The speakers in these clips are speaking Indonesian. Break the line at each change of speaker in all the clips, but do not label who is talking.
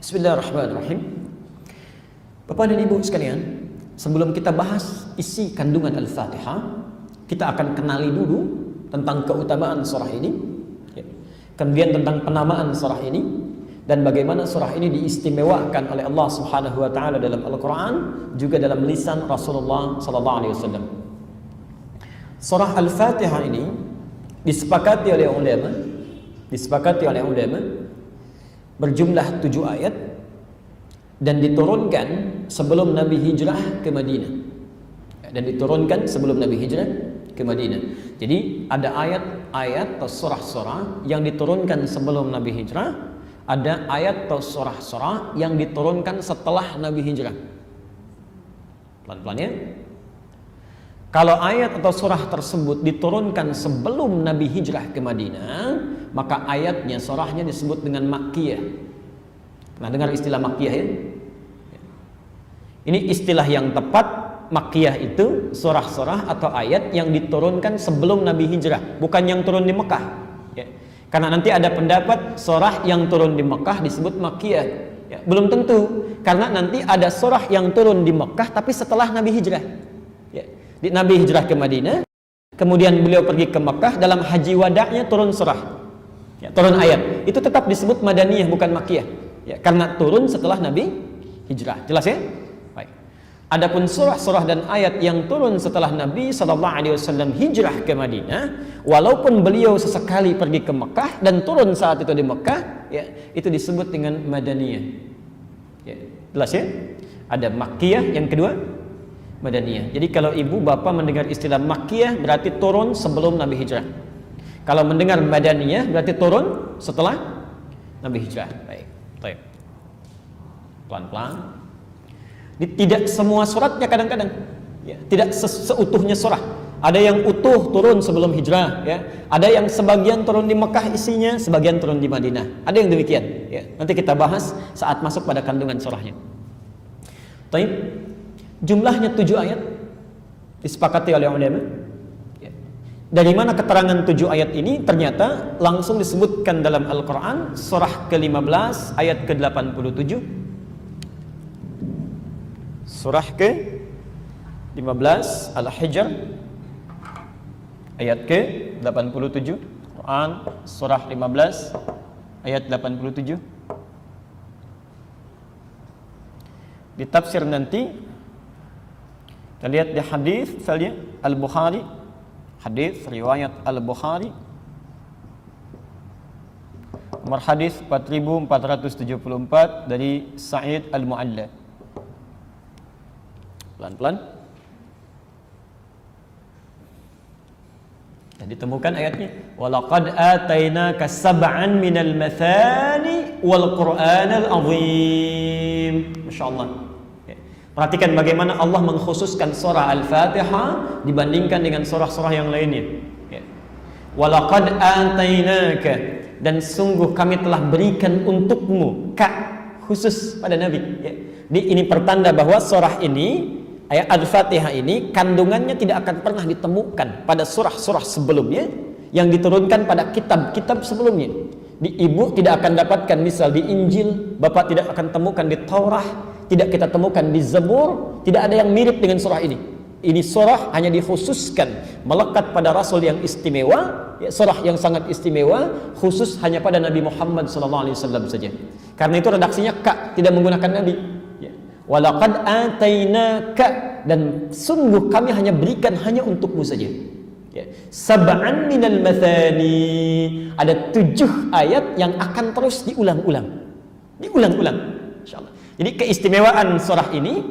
Bismillahirrahmanirrahim. Bapak dan Ibu sekalian, sebelum kita bahas isi kandungan Al-Fatihah, kita akan kenali dulu tentang keutamaan surah ini, kemudian tentang penamaan surah ini, dan bagaimana surah ini diistimewakan oleh Allah Subhanahu wa taala dalam Al-Qur'an, juga dalam lisan Rasulullah sallallahu alaihi wasallam. Surah Al-Fatihah ini disepakati oleh ulama berjumlah 7 ayat dan diturunkan sebelum Nabi hijrah ke Madinah. Jadi ada ayat-ayat atau surah-surah yang diturunkan sebelum Nabi hijrah, ada ayat atau surah-surah yang diturunkan setelah Nabi hijrah. Pelan-pelan ya. Kalau ayat atau surah tersebut diturunkan sebelum Nabi hijrah ke Madinah, maka ayatnya, surahnya disebut dengan Makkiyah. Nah, dengar istilah Makkiyah ya? Ini istilah yang tepat. Makkiyah itu surah-surah atau ayat yang diturunkan sebelum Nabi hijrah, bukan yang turun di Mekah ya. Karena nanti ada pendapat surah yang turun di Mekah disebut Makkiyah ya. Belum tentu, karena nanti ada surah yang turun di Mekah tapi setelah Nabi hijrah ya. Nabi hijrah ke Madinah, kemudian beliau pergi ke Mekah, dalam haji wada'nya turun surah ya, turun ayat, itu tetap disebut Madaniyah bukan Makkiyah ya, karena turun setelah Nabi hijrah. Jelas ya? Baik. Adapun surah-surah dan ayat yang turun setelah Nabi SAW hijrah ke Madinah, walaupun beliau sesekali pergi ke Mekah dan turun saat itu di Mekah ya, itu disebut dengan Madaniyah ya. Jelas ya? Ada Makkiyah, yang kedua Madaniyah. Jadi kalau ibu bapak mendengar istilah Makkiyah berarti turun sebelum Nabi hijrah. Kalau mendengar Madaniyah berarti turun setelah Nabi hijrah. Baik. Pelan-pelan. Tidak semua suratnya kadang-kadang ya, tidak seutuhnya surah. Ada yang utuh turun sebelum hijrah ya. Ada yang sebagian turun di Mekah isinya, sebagian turun di Madinah. Ada yang demikian ya. Nanti kita bahas saat masuk pada kandungan surahnya. Baik. Jumlahnya 7 ayat disepakati oleh ulama. Dari mana keterangan 7 ayat ini? Ternyata langsung disebutkan dalam Al-Quran, surah ke-15 ayat ke-87. Surah ke-15 Al-Hijr ayat ke-87. Quran surah 15 ayat 87. Di tafsir nanti kita lihat di hadis misalnya Al-Bukhari, hadis riwayat Al-Bukhari nomor hadis 4474 dari Sa'id Al-Mu'alla. Pelan-pelan. Dan ditemukan ayatnya, walaqad atainaka sab'an minal mathani wal Qur'anal azim. Masyaallah. Perhatikan bagaimana Allah mengkhususkan surah Al-Fatihah dibandingkan dengan surah-surah yang lainnya. Walaqad atainaka, dan sungguh kami telah berikan untukmu, khusus pada Nabi. Ini pertanda bahwa surah ini, ayat Al-Fatihah ini, kandungannya tidak akan pernah ditemukan pada surah-surah sebelumnya yang diturunkan pada kitab-kitab sebelumnya. Ibu tidak akan dapatkan misal di Injil, bapak tidak akan temukan di Taurah, tidak kita temukan di Zabur, tidak ada yang mirip dengan surah ini. Ini surah hanya dikhususkan melekat pada Rasul yang istimewa, surah yang sangat istimewa, khusus hanya pada Nabi Muhammad SAW saja. Karena itu redaksinya tidak menggunakan Nabi. Walaqad atainaka, dan sungguh kami hanya berikan hanya untukmu saja. Sab'an minal mathani, ada 7 ayat yang akan terus diulang-ulang, insyaallah. Jadi keistimewaan surah ini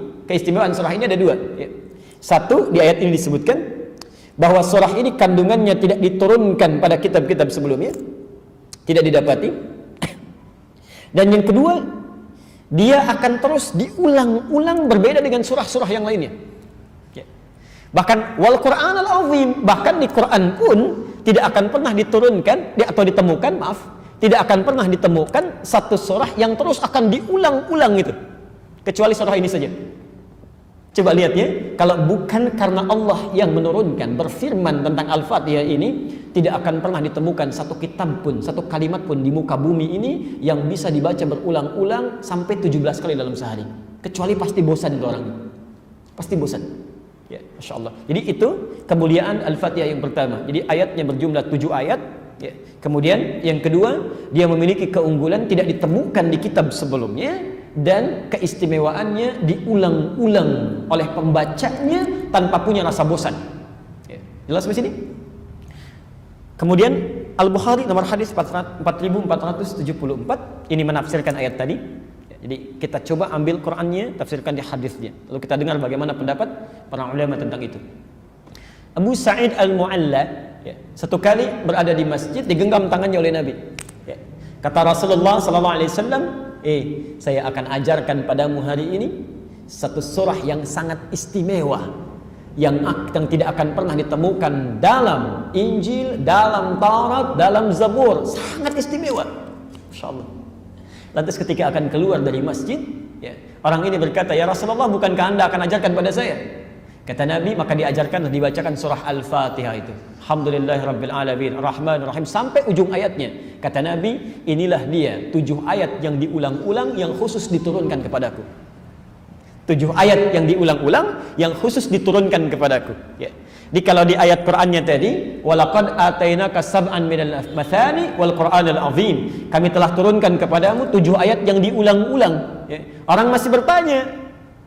ada 2 Satu, di ayat ini disebutkan bahwa surah ini kandungannya tidak diturunkan pada kitab-kitab sebelumnya, tidak didapati. Dan yang kedua, dia akan terus diulang-ulang, berbeda dengan surah-surah yang lainnya. Bahkan wal Qur'anal azim, bahkan di Quran pun tidak akan pernah diturunkan atau ditemukan, tidak akan pernah ditemukan satu surah yang terus akan diulang-ulang itu, kecuali surah ini saja. Coba lihat ya, kalau bukan karena Allah yang menurunkan berfirman tentang Al-Fatihah ini, tidak akan pernah ditemukan satu kitab pun, satu kalimat pun di muka bumi ini yang bisa dibaca berulang-ulang sampai 17 kali dalam sehari. Kecuali pasti bosan itu orang. Pasti bosan. Ya, Masya Allah. Jadi itu kemuliaan Al-Fatihah yang pertama. Jadi ayatnya berjumlah 7 ayat. Ya. Kemudian yang kedua, dia memiliki keunggulan tidak ditemukan di kitab sebelumnya, dan keistimewaannya diulang-ulang oleh pembacanya tanpa punya rasa bosan. Ya. Jelas di sini? Kemudian Al-Bukhari nomor hadis 4474 ini menafsirkan ayat tadi. Ya, jadi kita coba ambil Qur'annya, tafsirkan di hadisnya. Lalu kita dengar bagaimana pendapat para ulama tentang itu. Abu Sa'id Al-Mu'alla, ya, satu kali berada di masjid digenggam tangannya oleh Nabi. Ya. Kata Rasulullah SAW, saya akan ajarkan padamu hari ini satu surah yang sangat istimewa, yang tidak akan pernah ditemukan dalam Injil, dalam Taurat, dalam Zabur. Sangat istimewa, Masya Allah. Lantas ketika akan keluar dari masjid, ya, orang ini berkata, ya Rasulullah, bukankah anda akan ajarkan pada saya? Kata Nabi, maka diajarkan dan dibacakan surah Al-Fatihah itu. Alhamdulillahirabbil alamin, Rahmanir Rahim, sampai ujung ayatnya. Kata Nabi, inilah dia 7 ayat yang diulang-ulang yang khusus diturunkan kepadaku. 7 ayat yang diulang-ulang yang khusus diturunkan kepadaku. Ya. Jadi kalau di ayat Qur'annya tadi, walaqad atainaka sab'an minal mathani wal Qur'anal azim. Kami telah turunkan kepadamu 7 ayat yang diulang-ulang. Ya. Orang masih bertanya,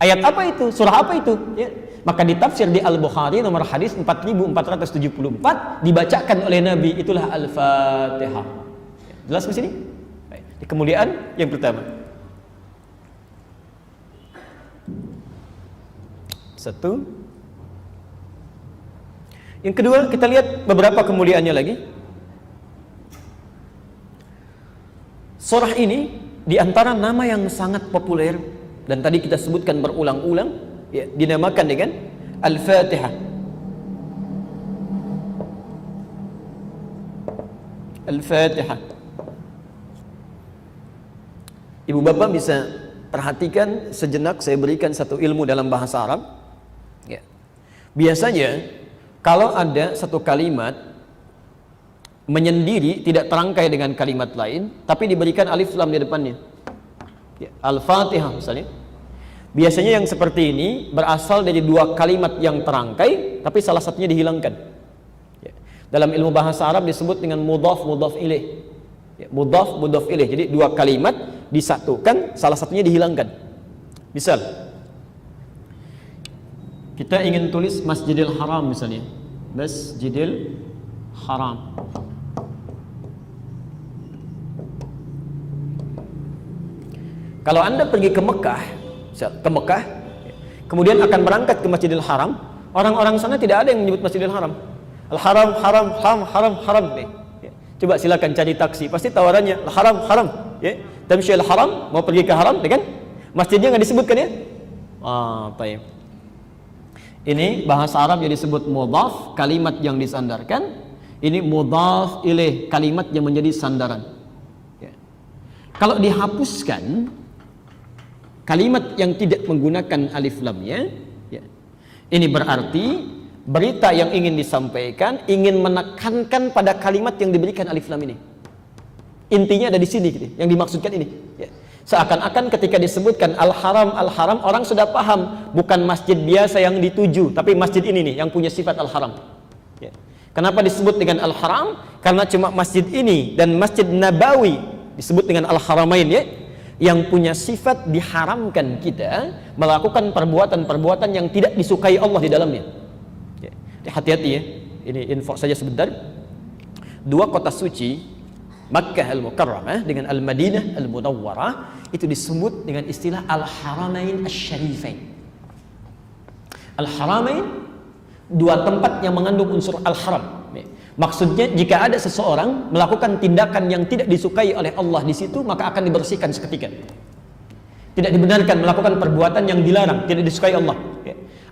ayat apa itu? Surah apa itu? Ya. Maka ditafsir di Al-Bukhari nomor hadis 4474 dibacakan oleh Nabi, itulah Al-Fatihah. Jelas di sini? Baik. Di kemuliaan yang pertama. Satu. Yang kedua, kita lihat beberapa kemuliaannya lagi. Surah ini di antara nama yang sangat populer dan tadi kita sebutkan berulang-ulang, ya, dinamakan dengan Al-Fatihah. Al-Fatihah. Ibu bapak bisa perhatikan sejenak, saya berikan satu ilmu dalam bahasa Arab. Ya. Biasanya kalau ada satu kalimat menyendiri, tidak terangkai dengan kalimat lain, tapi diberikan alif lam di depannya, ya, Al-Fatihah misalnya, biasanya yang seperti ini berasal dari 2 kalimat yang terangkai, tapi salah satunya dihilangkan. Ya. Dalam ilmu bahasa Arab disebut dengan mudhaf mudhaf ilaih. Ya, mudhaf mudhaf ilaih. Jadi 2 kalimat disatukan, salah satunya dihilangkan. Misal, kita ingin tulis Masjidil Haram misalnya, Masjidil Haram. Kalau anda pergi ke Mekah, kemudian akan berangkat ke Masjidil Haram, orang-orang sana tidak ada yang menyebut Masjidil Haram. Al-Haram, haram, haram, haram, haram. Ya. Coba silakan cari taksi, pasti tawarannya Al-Haram, haram. Ya. Tamshi al-Haram, mau pergi ke haram, kan? Masjidnya nggak disebutkan ya? Baik. Ini bahasa Arab yang disebut mudhaf, kalimat yang disandarkan. Ini mudhaf ilaih, kalimat yang menjadi sandaran. Ya. Kalau dihapuskan kalimat yang tidak menggunakan alif lamnya, ya, ini berarti berita yang ingin disampaikan ingin menekankan pada kalimat yang diberikan alif lam ini. Intinya ada di sini, gitu, yang dimaksudkan ini. Ya. Seakan-akan ketika disebutkan Al-Haram, Al-Haram, orang sudah paham bukan masjid biasa yang dituju, tapi masjid ini nih yang punya sifat Al-Haram. Ya. Kenapa disebut dengan Al-Haram? Karena cuma masjid ini dan Masjid Nabawi disebut dengan Al-Haramain, ya, yang punya sifat diharamkan kita melakukan perbuatan-perbuatan yang tidak disukai Allah di dalamnya. Ya. Hati-hati ya, ini info saja sebentar. 2 kota suci, Makkah Al-Mukarramah dengan Al-Madinah Al-Munawwarah, itu disebut dengan istilah Al-Haramain Asy-Syarifain. Al-Haramain, 2 tempat yang mengandung unsur Al-Haram. Maksudnya jika ada seseorang melakukan tindakan yang tidak disukai oleh Allah di situ, maka akan dibersihkan seketika. Tidak dibenarkan melakukan perbuatan yang dilarang, tidak disukai Allah.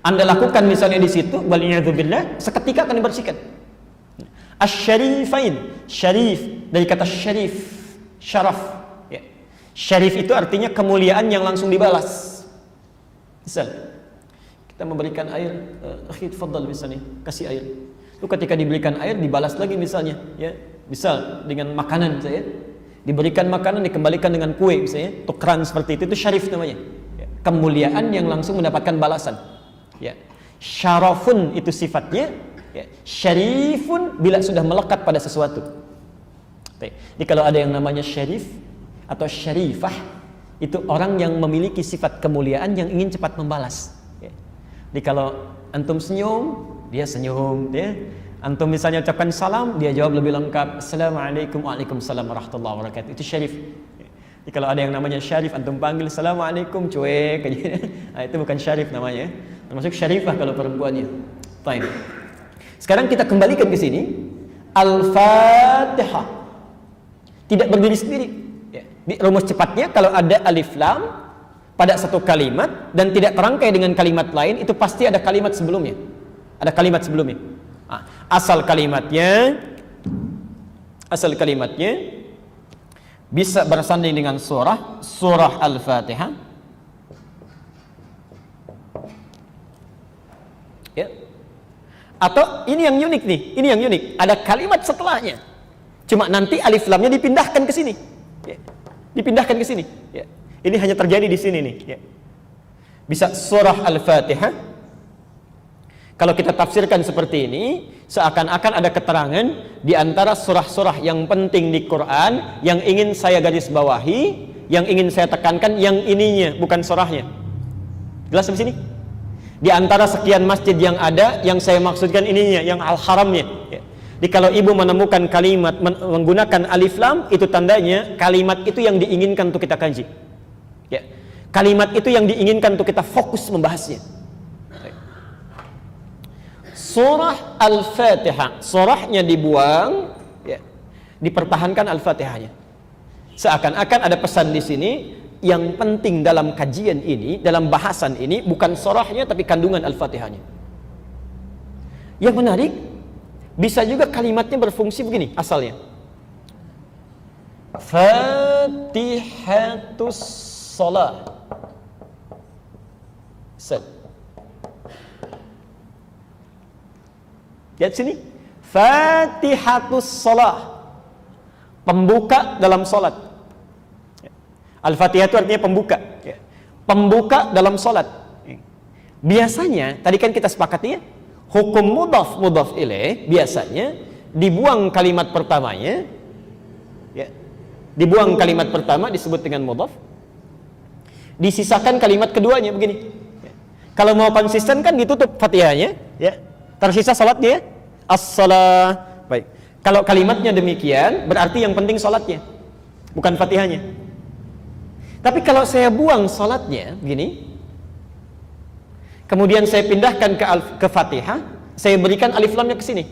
Anda lakukan misalnya di situ, wal'iyadzubillah, seketika akan dibersihkan. Asy-Syarifain, syarif dari kata syarif, syaraf. Ya. Syarif itu artinya kemuliaan yang langsung dibalas. Misal, Kita memberikan air, akhi tafadhal misalnya, kasih air. Lalu ketika diberikan air dibalas lagi misalnya, ya. Misal dengan makanan saya, diberikan makanan dikembalikan dengan kue misalnya, tukeran seperti itu syarif namanya. Ya. Kemuliaan yang langsung mendapatkan balasan. Ya. Syarafun itu sifatnya, ya. Syarifun bila sudah melekat pada sesuatu. Jadi kalau ada yang namanya syarif atau syarifah, itu orang yang memiliki sifat kemuliaan yang ingin cepat membalas. Ya. Jadi kalau antum senyum, dia senyum, ya. Antum misalnya ucapkan salam, dia jawab lebih lengkap, Assalamualaikum, waalaikumsalam warahmatullahi wabarakatuh. Itu syarif. Jadi kalau ada yang namanya syarif, antum panggil Assalamualaikum, cuek aja. Nah, itu bukan syarif namanya. Termasuk syarifah kalau perempuannya. Baik. Sekarang kita kembalikan ke sini. Al-Fatihah. Tidak berdiri sendiri. Ya. Di rumus cepatnya kalau ada alif lam pada satu kalimat dan tidak terangkai dengan kalimat lain, itu pasti ada kalimat sebelumnya. Ada kalimat sebelumnya. Nah, asal kalimatnya bisa bersanding dengan surah Al-Fatihah. Ya. Atau ini yang unik nih, ada kalimat setelahnya. Cuma nanti alif lamnya dipindahkan ke sini. Ya. Dipindahkan ke sini. Ya. Ini hanya terjadi di sini nih. Ya. Bisa surah Al-Fatihah. Kalau kita tafsirkan seperti ini, seakan-akan ada keterangan di antara surah-surah yang penting di Quran yang ingin saya garis bawahi, yang ingin saya tekankan, yang ininya bukan surahnya. Jelas di sini? Di antara sekian masjid yang ada, yang saya maksudkan ininya, yang al-haramnya. Ya. Jadi kalau ibu menemukan kalimat menggunakan alif lam, itu tandanya kalimat itu yang diinginkan untuk kita kaji. Ya. Kalimat itu yang diinginkan untuk kita fokus membahasnya. Surah Al-Fatihah, surahnya dibuang, ya, dipertahankan Al-Fatihahnya. Seakan-akan ada pesan di sini, yang penting dalam kajian ini, dalam bahasan ini, bukan surahnya tapi kandungan Al-Fatihahnya. Yang menarik, bisa juga kalimatnya berfungsi begini asalnya. Fatihatus Shalah. Lihat sini, Fatihatus Shalah, pembuka dalam salat. Al-Fatihah itu artinya pembuka. Pembuka dalam salat. Biasanya, tadi kan kita sepakati ya, hukum mudhaf ilaih biasanya dibuang kalimat pertamanya, ya, dibuang kalimat pertama disebut dengan mudhaf, disisakan kalimat keduanya begini. Kalau mau konsisten kan ditutup Fatihahnya, ya. Tersisa salatnya, as-salah. Baik. Kalau kalimatnya demikian, berarti yang penting salatnya, bukan Fatihahnya. Tapi kalau saya buang salatnya, begini, kemudian saya pindahkan ke Fatihah, saya berikan alif lamnya ke sini.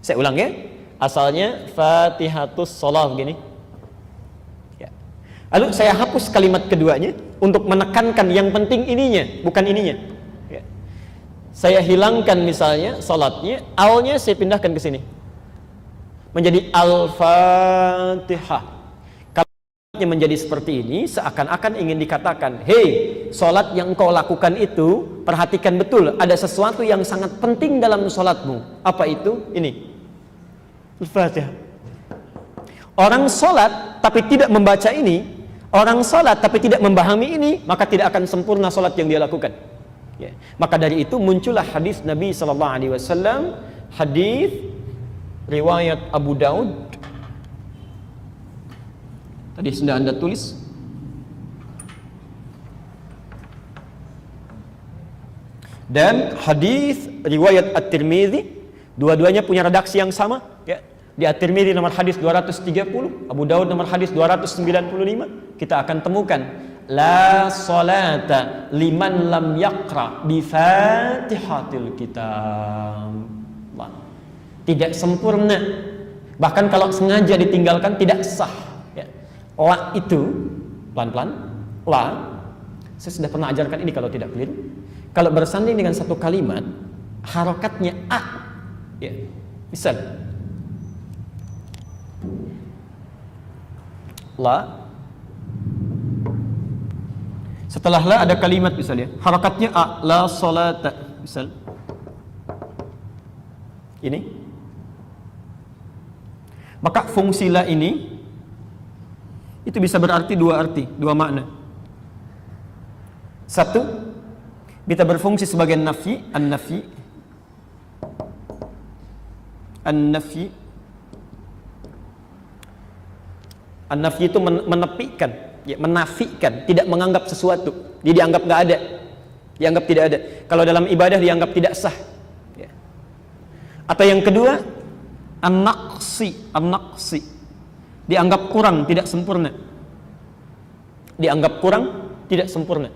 Saya ulang ya, asalnya Fatihatus Shalah begini. Ya. Lalu saya hapus kalimat keduanya untuk menekankan yang penting ininya, bukan ininya. Saya hilangkan misalnya salatnya, alnya saya pindahkan ke sini. Menjadi Al-Fatihah. Kalau menjadi seperti ini, seakan-akan ingin dikatakan, hei, salat yang kau lakukan itu, perhatikan betul, ada sesuatu yang sangat penting dalam salatmu. Apa itu? Ini. Al-Fatihah. Orang salat tapi tidak membaca ini, orang salat tapi tidak memahami ini, maka tidak akan sempurna salat yang dia lakukan. Ya. Maka dari itu muncullah hadis Nabi SAW, hadis riwayat Abu Daud. Tadi sudah Anda tulis. Dan hadis riwayat At-Tirmidzi, dua-duanya punya redaksi yang sama. Ya. Di At-Tirmidzi nomor hadis 230, Abu Daud nomor hadis 295, kita akan temukan la salata liman lam yaqra bi Fatihatil Kitab. Tidak sempurna. Bahkan kalau sengaja ditinggalkan tidak sah. Ya. La itu pelan-pelan. La, saya sudah pernah ajarkan ini kalau tidak keliru. Kalau bersanding dengan satu kalimat, harokatnya a. Ya. Misal, la. Setelah la ada kalimat misalnya, harakatnya a, la salata, misal. Ini. Maka fungsi la ini itu bisa berarti dua makna. Satu, bisa berfungsi sebagai nafi, an-nafi. An-nafi. An-nafi itu menepikan, ya, menafikan, tidak menganggap sesuatu. Dia dianggap nggak ada, dianggap tidak ada. Kalau dalam ibadah dianggap tidak sah. Ya. Atau yang kedua, an-naqsi, dianggap kurang, tidak sempurna. Dianggap kurang, tidak sempurna.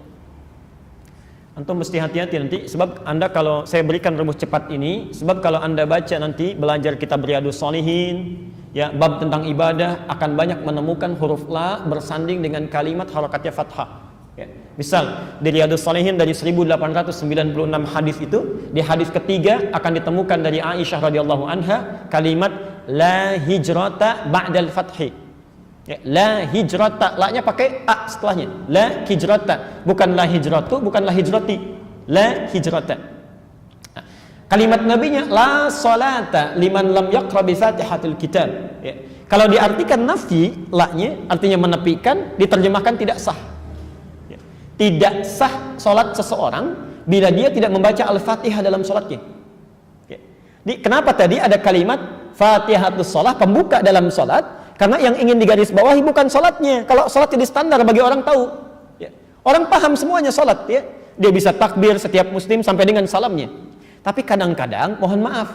Antum mesti hati-hati nanti, sebab Anda kalau saya berikan rumus cepat ini, sebab kalau Anda baca nanti belajar kitab Riyadhus Shalihin, ya, bab tentang ibadah, akan banyak menemukan huruf la bersanding dengan kalimat harakatnya fathah. Ya. Misal di Riyadhus Shalihin dari 1896 hadis itu, di hadis ketiga akan ditemukan dari Aisyah radhiyallahu anha kalimat la hijrata ba'dal fathi. Ya, la hijrata, la-nya pakai a setelahnya. La hijrata, bukan la hijratu, bukan la hijrati. La hijrata. Nah, kalimat nabinya la salata liman lam yaqra bi Fatihatil Kitab. Ya. Kalau diartikan nafi, la-nya artinya menepikan, diterjemahkan tidak sah. Ya. Tidak sah salat seseorang bila dia tidak membaca Al-Fatihah dalam salatnya. Ya. Kenapa tadi ada kalimat Fatihatus Shalah, pembuka dalam salat? Karena yang ingin digarisbawahi bukan salatnya. Kalau salat jadi standar bagi orang tahu, ya. Orang paham semuanya salat, ya. Dia bisa takbir setiap muslim sampai dengan salamnya. Tapi kadang-kadang, mohon maaf,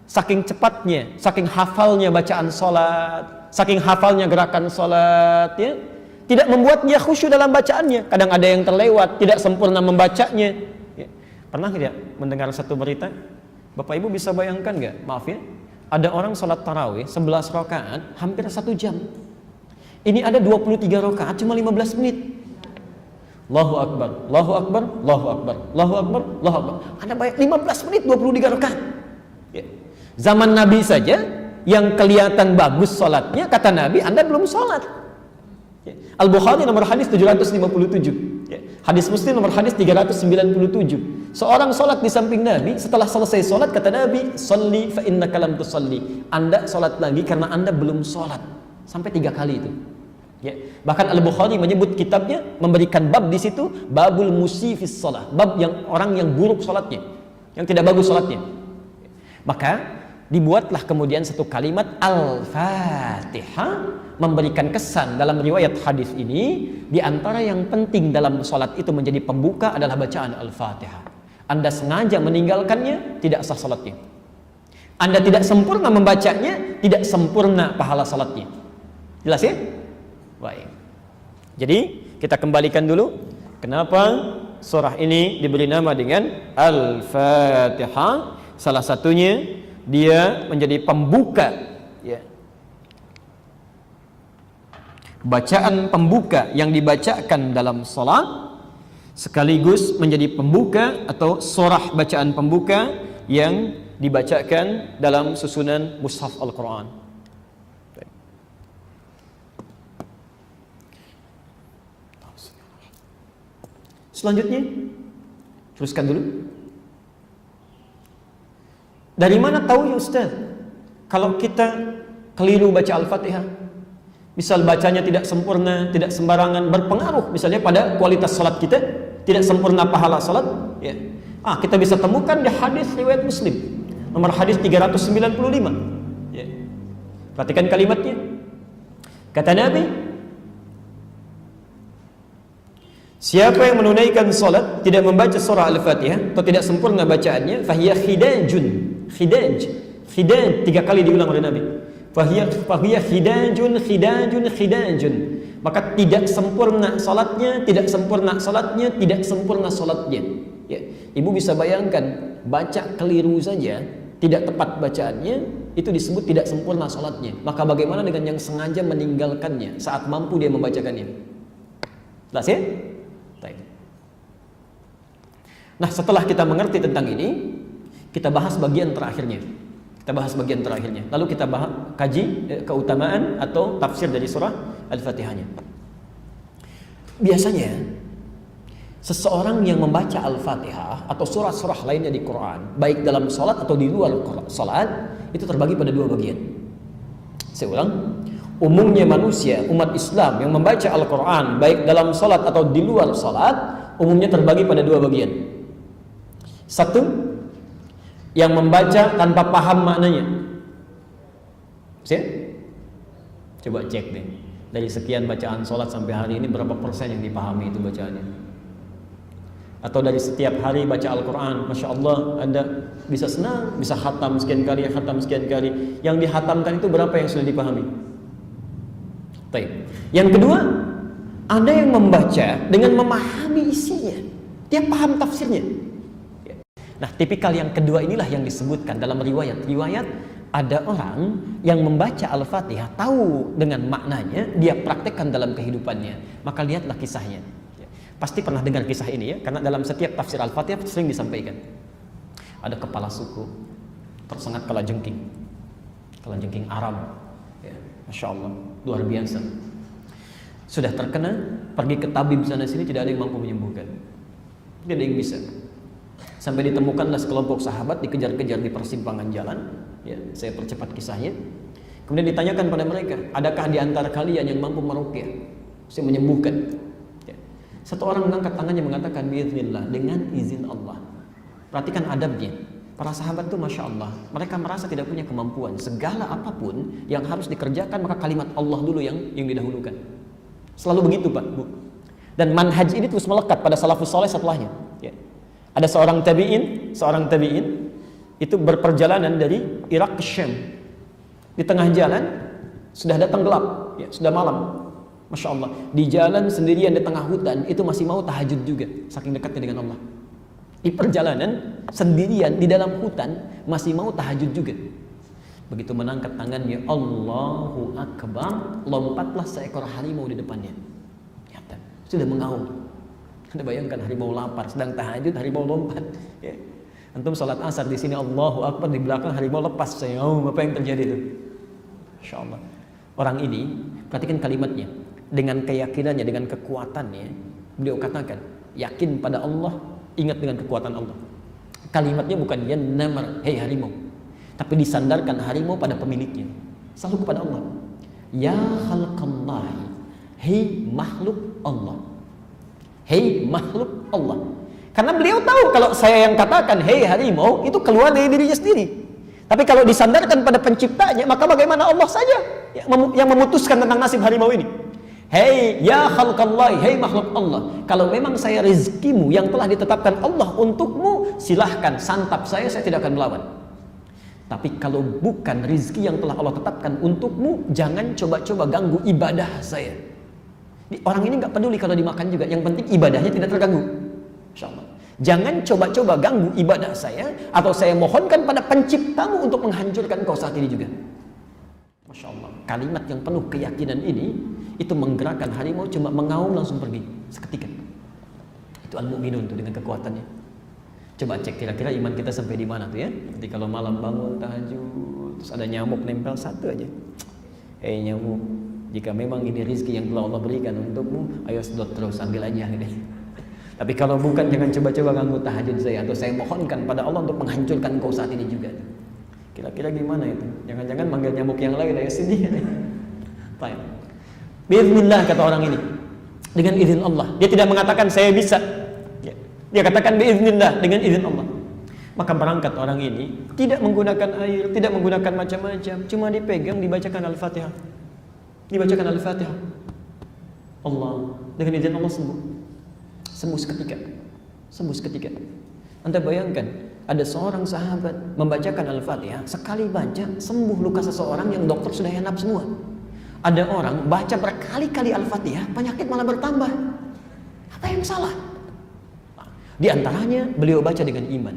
saking cepatnya, saking hafalnya bacaan salat, saking hafalnya gerakan salat, ya, tidak membuat dia khusyuk dalam bacaannya. Kadang ada yang terlewat, tidak sempurna membacanya. Ya. Pernah tidak mendengar satu berita? Bapak Ibu bisa bayangkan nggak? Maaf ya. Ada orang sholat tarawih 11 rakaat hampir 1 jam. Ini ada 23 rakaat cuma 15 menit. Allahu Akbar, Allahu Akbar, Allahu Akbar, Allahu Akbar, Allahu Akbar. Ada banyak 15 menit 23 rakaat. Ya. Zaman Nabi saja yang kelihatan bagus sholatnya, kata Nabi, Anda belum sholat. Ya. Al-Bukhari nomor hadis 757. Ya. Hadis Muslim nomor hadis 397. Seorang sholat di samping Nabi, setelah selesai sholat kata Nabi, "Sholli fa innaka lam tusalli." Anda sholat lagi karena Anda belum sholat. Sampai 3 kali itu. Ya. Bahkan Al-Bukhari menyebut kitabnya, memberikan bab di situ, babul musifis sholat, bab yang orang yang buruk sholatnya, yang tidak bagus sholatnya. Maka dibuatlah kemudian satu kalimat Al-Fatihah, memberikan kesan dalam riwayat hadis ini, di antara yang penting dalam sholat itu menjadi pembuka adalah bacaan Al-Fatihah. Anda sengaja meninggalkannya, tidak sah salatnya. Anda tidak sempurna membacanya, tidak sempurna pahala salatnya. Jelas ya? Baik. Jadi kita kembalikan dulu, kenapa surah ini diberi nama dengan Al-Fatihah? Salah satunya dia menjadi pembuka, ya. Bacaan pembuka yang dibacakan dalam salat sekaligus menjadi pembuka atau surah bacaan pembuka yang dibacakan dalam susunan mushaf Al-Quran. Selanjutnya, teruskan dulu. Dari mana tahu ya Ustaz? Kalau kita keliru baca Al-Fatihah, misal bacanya tidak sempurna, tidak sembarangan, berpengaruh misalnya pada kualitas salat kita, tidak sempurna pahala salat, ya. Kita bisa temukan di hadis riwayat Muslim nomor hadis 395, ya. Perhatikan kalimatnya. Kata Nabi, siapa yang menunaikan salat tidak membaca surah Al-Fatihah atau tidak sempurna bacaannya, fahiya khidajun. Khidaj 3 kali diulang oleh Nabi. Fahiya khidajun. Maka tidak sempurna salatnya, tidak sempurna salatnya, tidak sempurna salatnya. Ya. Ibu bisa bayangkan, baca keliru saja, tidak tepat bacaannya, itu disebut tidak sempurna salatnya. Maka bagaimana dengan yang sengaja meninggalkannya saat mampu dia membacakannya? Jelas ya? Baik. Nah, setelah kita mengerti tentang ini, kita bahas bagian terakhirnya. Lalu kita kaji keutamaan atau tafsir dari surah Al-Fatihahnya. Biasanya Seseorang yang membaca Al-Fatihah atau surah-surah lainnya di Quran, baik dalam salat atau di luar salat, itu terbagi pada dua bagian. Saya ulang, umumnya manusia, umat Islam yang membaca Al-Quran baik dalam salat atau di luar salat, umumnya terbagi pada dua bagian. Satu, yang membaca tanpa paham maknanya. Coba cek deh, dari sekian bacaan salat sampai hari ini berapa persen yang dipahami itu bacaannya? Atau dari setiap hari baca Al-Quran, Masya Allah, Anda bisa senang, bisa khatam sekian kali, yang dihatamkan itu berapa yang sudah dipahami? Baik. Yang kedua, ada yang membaca dengan memahami isinya, dia paham tafsirnya. Nah, tipikal yang kedua inilah yang disebutkan dalam riwayat ada orang yang membaca Al-Fatihah, tahu dengan maknanya, dia praktekkan dalam kehidupannya. Maka lihatlah kisahnya. Pasti pernah dengar kisah ini ya, karena dalam setiap tafsir Al-Fatihah sering disampaikan. Ada kepala suku tersengat kalajengking Arab, ya, Masya Allah, luar biasa. Sudah terkena, pergi ke tabib sana sini, tidak ada yang mampu menyembuhkan, tidak ada yang bisa. Sampai ditemukanlah sekelompok sahabat dikejar-kejar di persimpangan jalan. Ya, saya percepat kisahnya. Kemudian ditanyakan pada mereka, adakah di antara kalian yang mampu meruqyah, saya menyembuhkan? Satu orang mengangkat tangannya mengatakan biiznillah, dengan izin Allah. Perhatikan adabnya. Para sahabat itu Masya Allah, mereka merasa tidak punya kemampuan. Segala apapun yang harus dikerjakan, maka kalimat Allah dulu yang didahulukan. Selalu begitu Pak, Bu. Dan manhaj ini terus melekat pada salafus saleh setelahnya. Ya. Ada seorang tabi'in itu berperjalanan dari Irak ke Syam. Di tengah jalan sudah datang gelap, ya, sudah malam. Masya Allah, di jalan sendirian di tengah hutan itu masih mau tahajud juga, saking dekatnya dengan Allah. Di perjalanan sendirian di dalam hutan masih mau tahajud juga. Begitu menangkat tangannya, Allahu Akbar, lompatlah seekor harimau di depannya. Ya, sudah mengaum. Anda bayangkan harimau lapar, sedang tahajud, harimau lompat. Ya. Antum salat asar di sini Allahu Akbar, di belakang harimau lepas. Apa yang terjadi itu? Masya Allah. Orang ini, perhatikan kalimatnya. Dengan keyakinannya, dengan kekuatannya, beliau katakan, yakin pada Allah, ingat dengan kekuatan Allah. Kalimatnya bukan ya namar, hei harimau, tapi disandarkan harimau pada pemiliknya, selalu kepada Allah. Ya khalqallahi, hei makhluk Allah, hei makhluk Allah. Karena beliau tahu kalau saya yang katakan hei harimau itu keluar dari dirinya sendiri. Tapi kalau disandarkan pada penciptanya, maka bagaimana Allah saja yang memutuskan tentang nasib harimau ini. Hei ya khalqallahi, hei makhluk Allah, kalau memang saya rezekimu yang telah ditetapkan Allah untukmu, silahkan santap saya tidak akan melawan. Tapi kalau bukan rezeki yang telah Allah tetapkan untukmu, jangan coba-coba ganggu ibadah saya. Orang ini nggak peduli kalau dimakan juga, yang penting ibadahnya tidak terganggu. Insyaallah. Jangan coba-coba ganggu ibadah saya, atau saya mohonkan pada penciptamu untuk menghancurkan kau saat ini juga. Masya Allah, kalimat yang penuh keyakinan ini itu menggerakkan harimau cuma mengaum langsung pergi seketika. Itu al-mu'minun tuh dengan kekuatannya. Coba cek kira-kira iman kita sampai di mana tuh ya. Jadi kalau malam bangun tahajud terus ada nyamuk nempel satu aja. Hei nyamuk, jika memang ini rezeki yang telah Allah berikan untukmu, ayo sedot terus, ambil aja gitu. Tapi kalau bukan, jangan coba-coba ganggu tahajud saya, atau saya mohonkan pada Allah untuk menghancurkan kau saat ini juga. Kira-kira gimana itu? Jangan-jangan manggil nyamuk yang lain, ayo sini. Baik. Bismillah kata orang ini, dengan izin Allah. Dia tidak mengatakan saya bisa. Dia katakan biiznillah, dengan izin Allah. Maka berangkat orang ini, tidak menggunakan air, tidak menggunakan macam-macam, cuma dipegang, dibacakan Al-Fatihah. Dibacakan Al-Fatihah. Allah, dengan izin Allah sembuh. Sembuh seketika. Sembuh seketika. Anda bayangkan, ada seorang sahabat membacakan Al-Fatihah, sekali baca sembuh luka seseorang yang dokter sudah henap semua. Ada orang baca berkali-kali Al-Fatihah, penyakit malah bertambah. Apa yang salah? Di antaranya beliau baca dengan iman.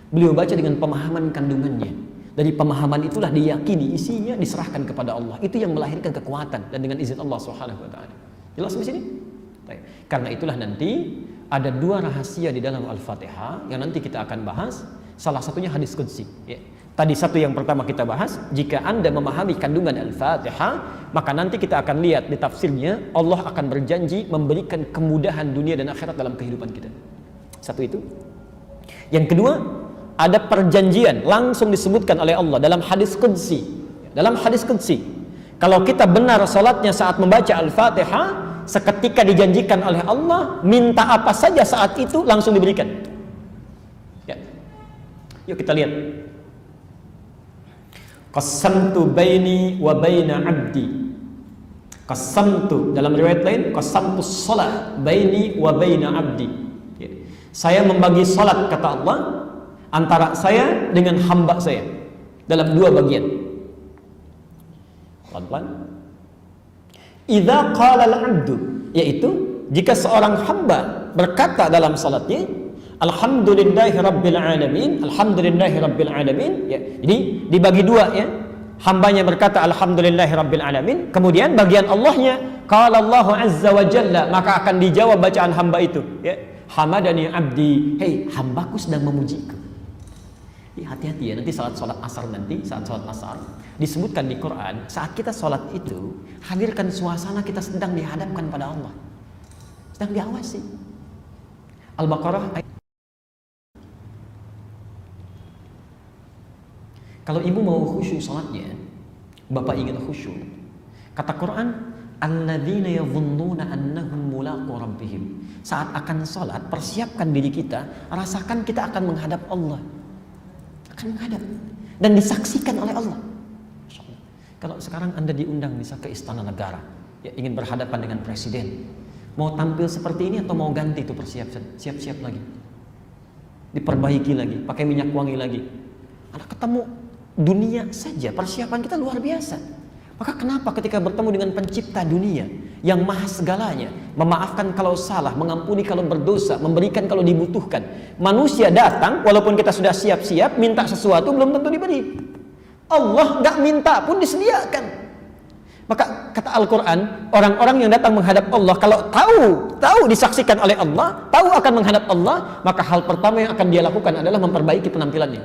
Beliau baca dengan pemahaman kandungannya. Dari pemahaman itulah diyakini, isinya diserahkan kepada Allah. Itu yang melahirkan kekuatan, dan dengan izin Allah Subhanahu wa taala. Jelas di sini? Baik. Karena itulah nanti ada dua rahasia di dalam Al-Fatihah yang nanti kita akan bahas. Salah satunya hadis qudsi, ya. Tadi satu yang pertama kita bahas, jika Anda memahami kandungan Al-Fatihah, maka nanti kita akan lihat di tafsirnya Allah akan berjanji memberikan kemudahan dunia dan akhirat dalam kehidupan kita. Satu itu. Yang kedua, ada perjanjian langsung disebutkan oleh Allah dalam hadis qudsi. Dalam hadis qudsi, kalau kita benar salatnya saat membaca Al-Fatihah, seketika dijanjikan oleh Allah, minta apa saja saat itu langsung diberikan. Ya. Yuk kita lihat. Qasamtu baini wa baina abdi. Qasamtu, dalam riwayat lain, qasamtu shalah baini wa baina abdi. Ya. Saya membagi salat, kata Allah, antara saya dengan hamba saya dalam dua bagian. Pelan-pelan. Idza qala al-'abdu, yaitu jika seorang hamba berkata dalam salatnya, alhamdulillahi rabbil alamin, alhamdulillahi rabbil alamin, ya. Jadi dibagi dua, ya. Hambanya berkata alhamdulillahi rabbil alamin, kemudian bagian Allahnya qala Allahu azza wa jalla, maka akan dijawab bacaan hamba itu, ya. Hamadani abdi, hei hambaku sedang memujiku. Hati-hati ya, nanti saat asar disebutkan di Quran, saat kita sholat itu hadirkan suasana kita sedang dihadapkan pada Allah, sedang diawasi. Al-Baqarah. Kalau ibu mau khusyuk sholatnya, bapak ingin khusyuk, kata Quran, alladzina yadhunnuna annahum mulaqu rabbihim. Saat akan sholat, persiapkan diri kita, rasakan kita akan menghadap Allah, akan menghadap dan disaksikan oleh Allah. Kalau sekarang Anda diundang bisa ke Istana Negara, ya, ingin berhadapan dengan presiden, mau tampil seperti ini atau mau ganti itu persiapan, siap-siap lagi, diperbaiki lagi, pakai minyak wangi lagi. Anda ketemu dunia saja, persiapan kita luar biasa. Maka kenapa ketika bertemu dengan pencipta dunia yang maha segalanya, memaafkan kalau salah, mengampuni kalau berdosa, memberikan kalau dibutuhkan, manusia datang walaupun kita sudah siap-siap minta sesuatu belum tentu diberi. Allah nggak minta pun disediakan. Maka kata Al-Quran, orang-orang yang datang menghadap Allah, kalau tahu disaksikan oleh Allah, tahu akan menghadap Allah, maka hal pertama yang akan dia lakukan adalah memperbaiki penampilannya.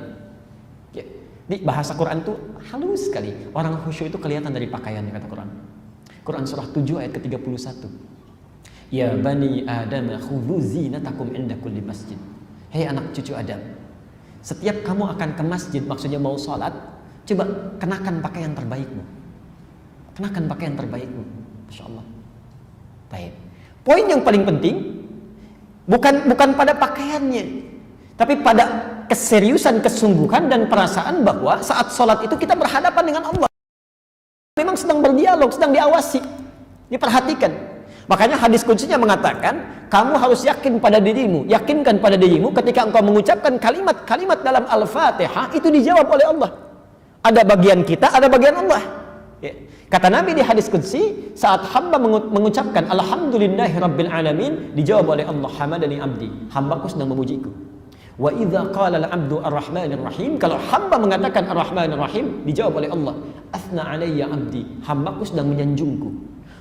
Ya. Di bahasa Quran itu halus sekali. Orang khusyuk itu kelihatan dari pakaiannya, kata Quran. Quran surah 7 ayat ke-31. Ya bani Adam khudhu zinatakum inda kulli masjid. Hei anak cucu Adam, setiap kamu akan ke masjid, maksudnya mau sholat, coba kenakan pakaian terbaikmu. Kenakan pakaian terbaikmu. Masya Allah. Baik. Poin yang paling penting bukan pada pakaiannya, tapi pada keseriusan, kesungguhan dan perasaan bahwa saat sholat itu kita berhadapan dengan Allah. Memang sedang berdialog, sedang diawasi, diperhatikan. Makanya hadis kuncinya mengatakan, kamu harus yakin pada dirimu, yakinkan pada dirimu ketika engkau mengucapkan kalimat-kalimat dalam Al-Fatihah itu dijawab oleh Allah. Ada bagian kita, ada bagian Allah. Ya. Kata Nabi di hadis qudsi, saat hamba mengucapkan alhamdulillahi rabbil alamin, dijawab oleh Allah, hamadani abdi, hambaku sedang memujiku. Wa idza qala al-'abdu ar-rahmanir rahim, kalau hamba mengatakan ar-rahmanir rahim, dijawab oleh Allah, athna alayya abdi, hambaku sedang menyanjungku.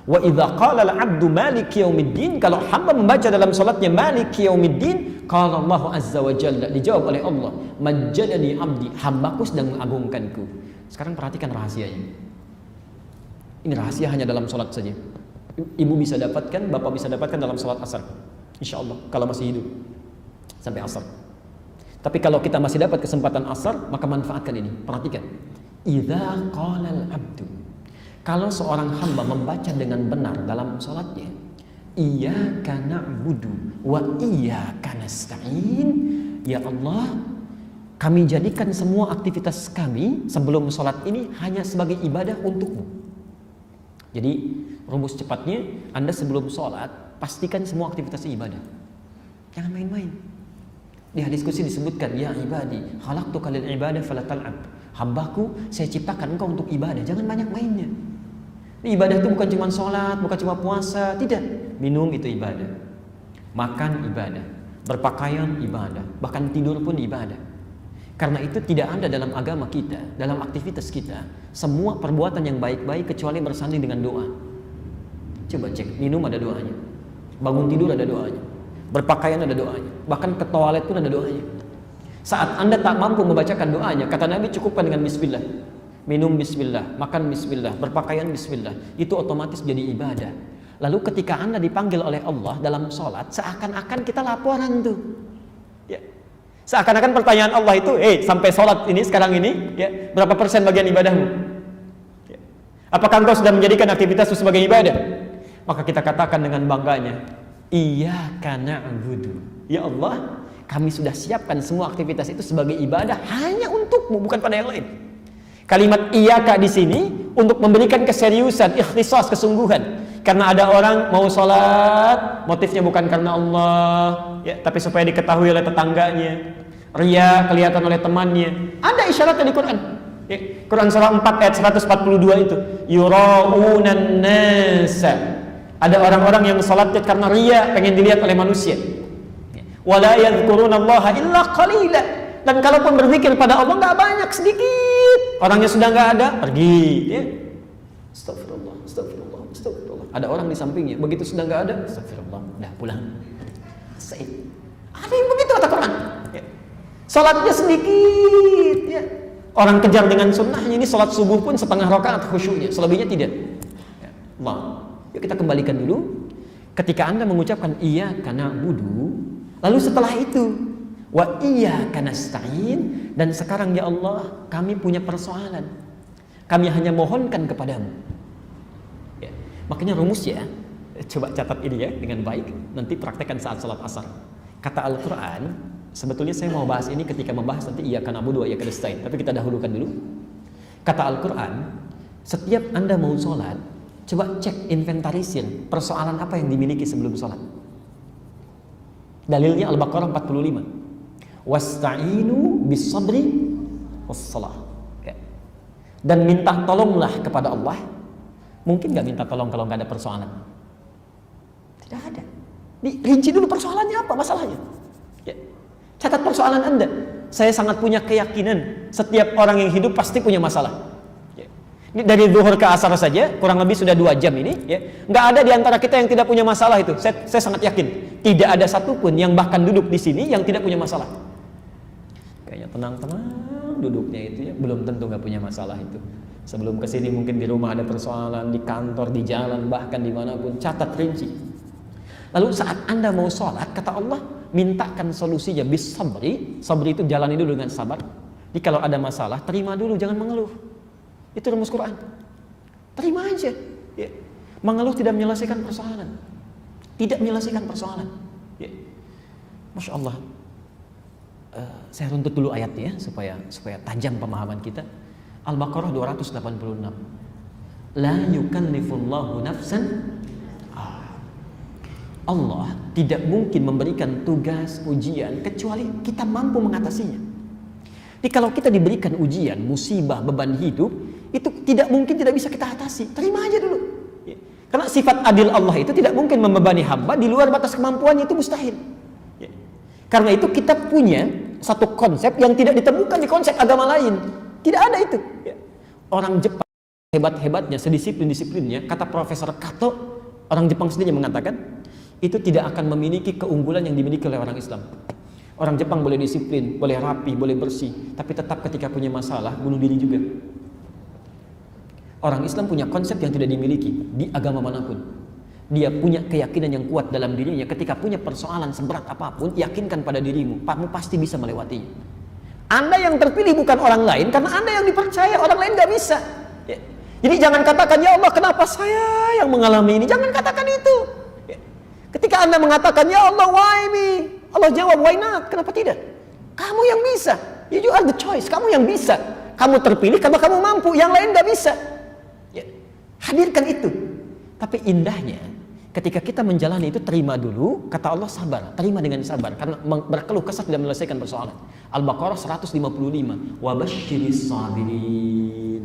Wa idza qala al-'abdu maliki yaumiddin, kalau hamba membaca dalam salatnya maliki yaumiddin, qala Allah azza wa jalla, dijawab oleh Allah, majjadani abdi, hambaku sedang mengagungkanku. Sekarang perhatikan rahasianya. Ini rahasia hanya dalam salat saja. Ibu bisa dapatkan, bapak bisa dapatkan dalam salat asar, insyaallah, kalau masih hidup sampai asar. Tapi kalau kita masih dapat kesempatan asar, maka manfaatkan ini. Perhatikan. Idza qala al-'abdu, kalau seorang hamba membaca dengan benar dalam salatnya, iyyaka na'budu wa iyyaka nasta'in, ya Allah, kami jadikan semua aktivitas kami sebelum salat ini hanya sebagai ibadah untukmu. Jadi rumus cepatnya, Anda sebelum salat pastikan semua aktivitas ibadah. Jangan main-main. Di hadis qudsi disebutkan, ya ibadi, khalaqtuka lil ibadah fala tal'ab. Hambaku, saya ciptakan engkau untuk ibadah, jangan banyak mainnya. Ibadah itu bukan cuma sholat, bukan cuma puasa, tidak. Minum itu ibadah, makan ibadah, berpakaian ibadah, bahkan tidur pun ibadah. Karena itu tidak ada dalam agama kita, dalam aktivitas kita, semua perbuatan yang baik-baik kecuali bersanding dengan doa. Coba cek, minum ada doanya, bangun tidur ada doanya, berpakaian ada doanya, bahkan ke toilet pun ada doanya. Saat Anda tak mampu membacakan doanya, kata Nabi, cukupkan dengan bismillah. minum bismillah, makan bismillah, berpakaian bismillah, itu otomatis jadi ibadah. Lalu ketika Anda dipanggil oleh Allah dalam sholat, seakan-akan kita laporan tuh. Ya. Seakan-akan pertanyaan Allah itu, sampai sholat ini sekarang ini, ya, berapa persen bagian ibadahmu? Ya. Apakah engkau sudah menjadikan aktivitas itu sebagai ibadah? Maka kita katakan dengan bangganya, Iyyaka na'budu. Ya Allah, kami sudah siapkan semua aktivitas itu sebagai ibadah hanya untukmu, bukan pada yang lain. Kalimat iyyaka di sini untuk memberikan keseriusan, ikhtisas, kesungguhan. Karena ada orang mau sholat, motifnya bukan karena Allah, ya, tapi supaya diketahui oleh tetangganya. Ria kelihatan oleh temannya. Ada isyaratnya di Quran. Ya, Quran surah 4 ayat 142 itu. Yura'unan nasa. Ada orang-orang yang sholatnya karena ria, pengen dilihat oleh manusia. Wala yadhkurunallaha illa qalila. Dan kalaupun berzikir pada Allah nggak banyak, sedikit. Orangnya sudah nggak ada, pergi. Ya. Astagfirullah, astagfirullah, astagfirullah. Ada orang di sampingnya, begitu sudah nggak ada, astagfirullah, udah pulang. Selesai. Ada yang begitu kata Quran. Ya. Salatnya sedikit. Ya. Orang kejar dengan sunnahnya, ini salat subuh pun setengah rakaat khusyuknya, selebihnya tidak. Ya. Allah. Yuk kita kembalikan dulu. Ketika Anda mengucapkan iyyaka na'budu, lalu setelah itu wa iyyaka nasta'in, dan sekarang ya Allah, kami punya persoalan. Kami hanya mohonkan kepadamu. Ya. Makanya rumus ya, coba catat ini ya dengan baik, nanti praktekkan saat salat asar. Kata Al-Quran, sebetulnya saya mau bahas ini ketika membahas nanti iyyaka na'budu wa iyyaka nasta'in, tapi kita dahulukan dulu. Kata Al-Quran, setiap Anda mau sholat, coba cek, inventarisir persoalan apa yang dimiliki sebelum sholat. Dalilnya Al-Baqarah 45. Wasta'inu bis-sabri was-salah. Dan minta tolonglah kepada Allah. Mungkin gak minta tolong kalau gak ada persoalan? Tidak ada. Rinci dulu persoalannya apa, masalahnya. Ya. Catat persoalan Anda. Saya sangat punya keyakinan setiap orang yang hidup pasti punya masalah. Ya. Ini dari zuhur ke asar saja, kurang lebih sudah 2 jam ini. Ya. Gak ada di antara kita yang tidak punya masalah itu. Saya sangat yakin. Tidak ada satupun yang bahkan duduk di sini yang tidak punya masalah. Kayaknya tenang-tenang duduknya itu ya, belum tentu nggak punya masalah itu. Sebelum kesini mungkin di rumah ada persoalan, di kantor, di jalan, bahkan dimanapun. Catat rinci. Lalu saat Anda mau sholat, kata Allah, mintakan solusinya bis sabri. Sabri itu jalani dulu dengan sabar. Jadi kalau ada masalah, terima dulu, jangan mengeluh. Itu rumus Quran. Terima aja. Ya. Mengeluh tidak menyelesaikan persoalan. Tidak menyelesaikan persoalan. Ya. Masya Allah. Saya runtut dulu ayatnya ya, supaya tajam pemahaman kita. Al-Baqarah 286. La yukallifullahu nafsan. Allah tidak mungkin memberikan tugas ujian kecuali kita mampu mengatasinya. Jadi kalau kita diberikan ujian, musibah, beban hidup, itu tidak mungkin tidak bisa kita atasi. Terima aja dulu. Ya. Karena sifat adil Allah itu tidak mungkin membebani hamba di luar batas kemampuannya, itu mustahil. Ya. Karena itu kita punya satu konsep yang tidak ditemukan di konsep agama lain. Tidak ada itu. Ya. Orang Jepang hebat-hebatnya, sedisiplin-disiplinnya, kata Profesor Kato, orang Jepang sendiri mengatakan, itu tidak akan memiliki keunggulan yang dimiliki oleh orang Islam. Orang Jepang boleh disiplin, boleh rapi, boleh bersih, tapi tetap ketika punya masalah, bunuh diri juga. Orang Islam punya konsep yang tidak dimiliki di agama manapun. Dia punya keyakinan yang kuat dalam dirinya. Ketika punya persoalan seberat apapun, yakinkan pada dirimu, kamu pasti bisa melewatinya. Anda yang terpilih bukan orang lain, karena Anda yang dipercaya, orang lain gak bisa. Ya. Jadi jangan katakan, ya Allah kenapa saya yang mengalami ini. Jangan katakan itu. Ya. Ketika Anda mengatakan, ya Allah why me, Allah jawab why not, kenapa tidak. Kamu yang bisa. You are the choice, kamu yang bisa. Kamu terpilih karena kamu mampu, yang lain gak bisa. Ya. Hadirkan itu. Tapi indahnya, ketika kita menjalani itu, terima dulu, kata Allah sabar, terima dengan sabar, karena berkeluh kesah tidak menyelesaikan persoalan. Al-Baqarah 155. Wa basyiris sabirin.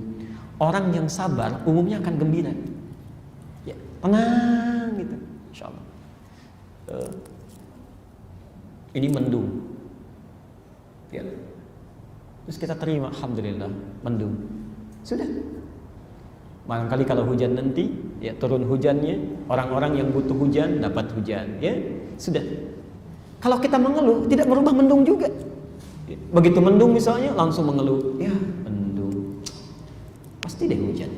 Orang yang sabar umumnya akan gembira. Ya, tenang gitu. Insyaallah. Ini mendung. Ya. Terus kita terima, alhamdulillah, mendung. Sudah. Barangkali kalau hujan nanti, ya turun hujannya, orang-orang yang butuh hujan dapat hujan, ya sudah. Kalau kita mengeluh, tidak merubah mendung juga. Begitu mendung misalnya, langsung mengeluh, ya mendung. pasti deh hujan.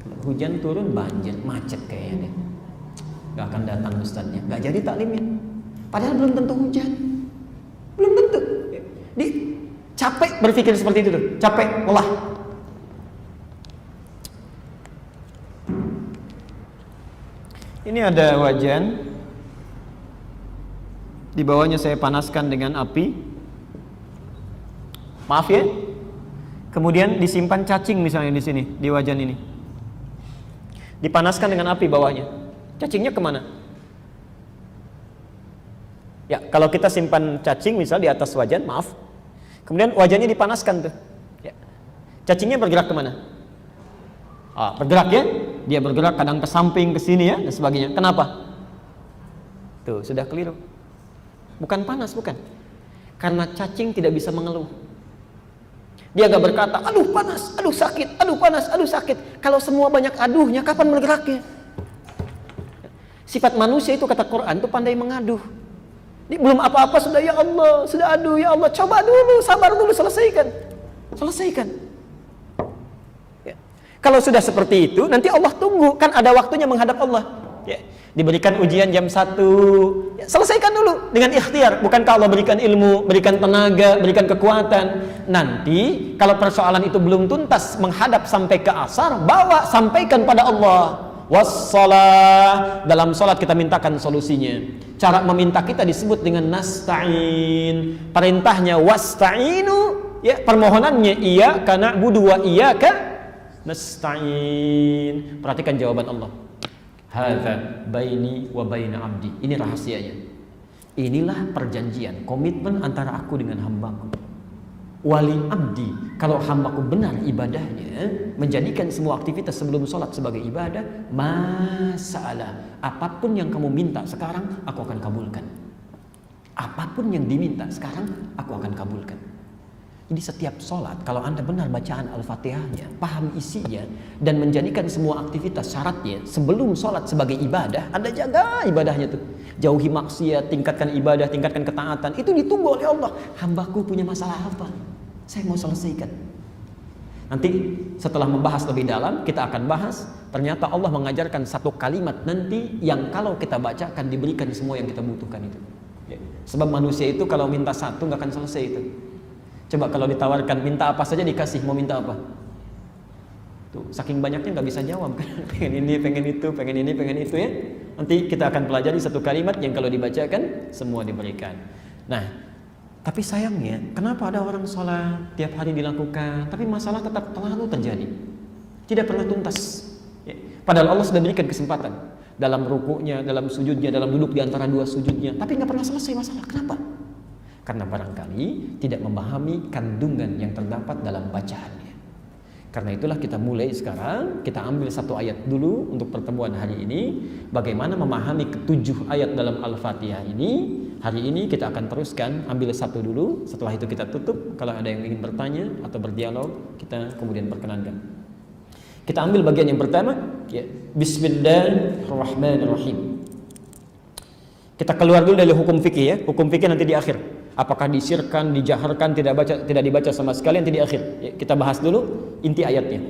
Kalau hujan turun banjir, macet kayaknya deh. Gak akan datang ustadznya, gak jadi taklimnya. Padahal belum tentu hujan, belum tentu. Capek berpikir seperti itu tuh, capek olah. Ini ada wajan, di bawahnya saya panaskan dengan api. Maaf ya. Kemudian disimpan cacing misalnya di sini, di wajan ini. Dipanaskan dengan api bawahnya. Cacingnya kemana? Ya, kalau kita simpan cacing misal di atas wajan, maaf. Kemudian wajannya dipanaskan tuh. Ya. Cacingnya bergerak kemana? Bergerak ya. Dia bergerak kadang ke samping, ke sini ya, dan sebagainya. Kenapa? Tuh, sudah keliru. Bukan panas, bukan. Karena cacing tidak bisa mengeluh. Dia gak berkata, aduh panas, aduh sakit, aduh panas, aduh sakit. Kalau semua banyak aduhnya, kapan bergeraknya? Sifat manusia itu kata Quran itu pandai mengaduh. Ini belum apa-apa sudah ya Allah, sudah aduh ya Allah, coba dulu, sabar dulu, selesaikan. Selesaikan. Ya. Kalau sudah seperti itu, nanti Allah tunggu, kan ada waktunya menghadap Allah. Ya. Diberikan ujian jam 1, ya, selesaikan dulu dengan ikhtiar. Bukankah Allah berikan ilmu, berikan tenaga, berikan kekuatan. Nanti kalau persoalan itu belum tuntas menghadap sampai ke asar, bawa, sampaikan pada Allah. Wassalah, dalam salat kita mintakan solusinya. Cara meminta kita disebut dengan nasta'in. Perintahnya wasta'inu, ya, permohonannya iyyaka na'budu wa iyyaka nasta'in. Perhatikan jawaban Allah. Hadza baini wa baina abdi. Ini rahasianya. Inilah perjanjian, komitmen antara aku dengan hambaku. Wali abdi, kalau hambaku benar ibadahnya, menjadikan semua aktivitas sebelum sholat sebagai ibadah, masalah apapun yang kamu minta sekarang, aku akan kabulkan. Apapun yang diminta sekarang, aku akan kabulkan. Jadi setiap sholat, kalau anda benar bacaan Al-Fatihahnya, paham isinya, dan menjadikan semua aktivitas syaratnya sebelum sholat sebagai ibadah, anda jaga ibadahnya tuh. Jauhi maksiat, tingkatkan ibadah, tingkatkan ketaatan. Itu ditunggu oleh Allah. Hambaku punya masalah apa? Saya mau selesaikan. Nanti setelah membahas lebih dalam, kita akan bahas. Ternyata Allah mengajarkan satu kalimat nanti yang kalau kita baca akan diberikan semua yang kita butuhkan itu. Ya. Sebab manusia itu kalau minta satu nggak akan selesai itu. Coba kalau ditawarkan minta apa saja dikasih, mau minta apa? Tuh, saking banyaknya nggak bisa jawab kan. Pengen ini, pengen itu, pengen ini, pengen itu ya. Nanti kita akan pelajari satu kalimat yang kalau dibacakan semua diberikan. Nah, tapi sayangnya kenapa ada orang sholat tiap hari dilakukan, tapi masalah tetap terlalu terjadi, tidak pernah tuntas. Ya. Padahal Allah sudah berikan kesempatan dalam rukuknya, dalam sujudnya, dalam duduk di antara dua sujudnya, tapi nggak pernah selesai masalah. Kenapa? Karena barangkali tidak memahami kandungan yang terdapat dalam bacaannya. Karena itulah kita mulai sekarang, kita ambil satu ayat dulu untuk pertemuan hari ini. Bagaimana memahami ketujuh ayat dalam Al-Fatihah ini. Hari ini kita akan teruskan, ambil satu dulu. Setelah itu kita tutup. Kalau ada yang ingin bertanya atau berdialog, kita kemudian perkenankan. Kita ambil bagian yang pertama, ya. Bismillahirrahmanirrahim. Kita keluar dulu dari hukum fikih ya. Hukum fikih nanti di akhir. Apakah disirkan, dijaharkan, tidak dibaca sama sekali, nanti di akhir. Ya, kita bahas dulu inti ayatnya.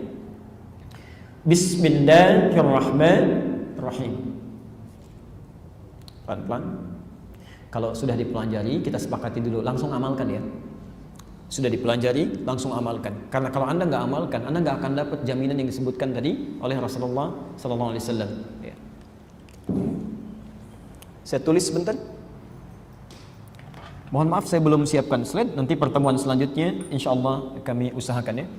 Bismillahirrahmanirrahim. Pelan-pelan. Kalau sudah dipelajari, kita sepakati dulu, langsung amalkan ya. Sudah dipelajari, langsung amalkan. Karena kalau anda nggak amalkan, anda nggak akan dapat jaminan yang disebutkan tadi oleh Rasulullah SAW. Ya. Saya tulis sebentar. Mohon maaf saya belum siapkan slide. Nanti pertemuan selanjutnya insya Allah kami usahakan ya.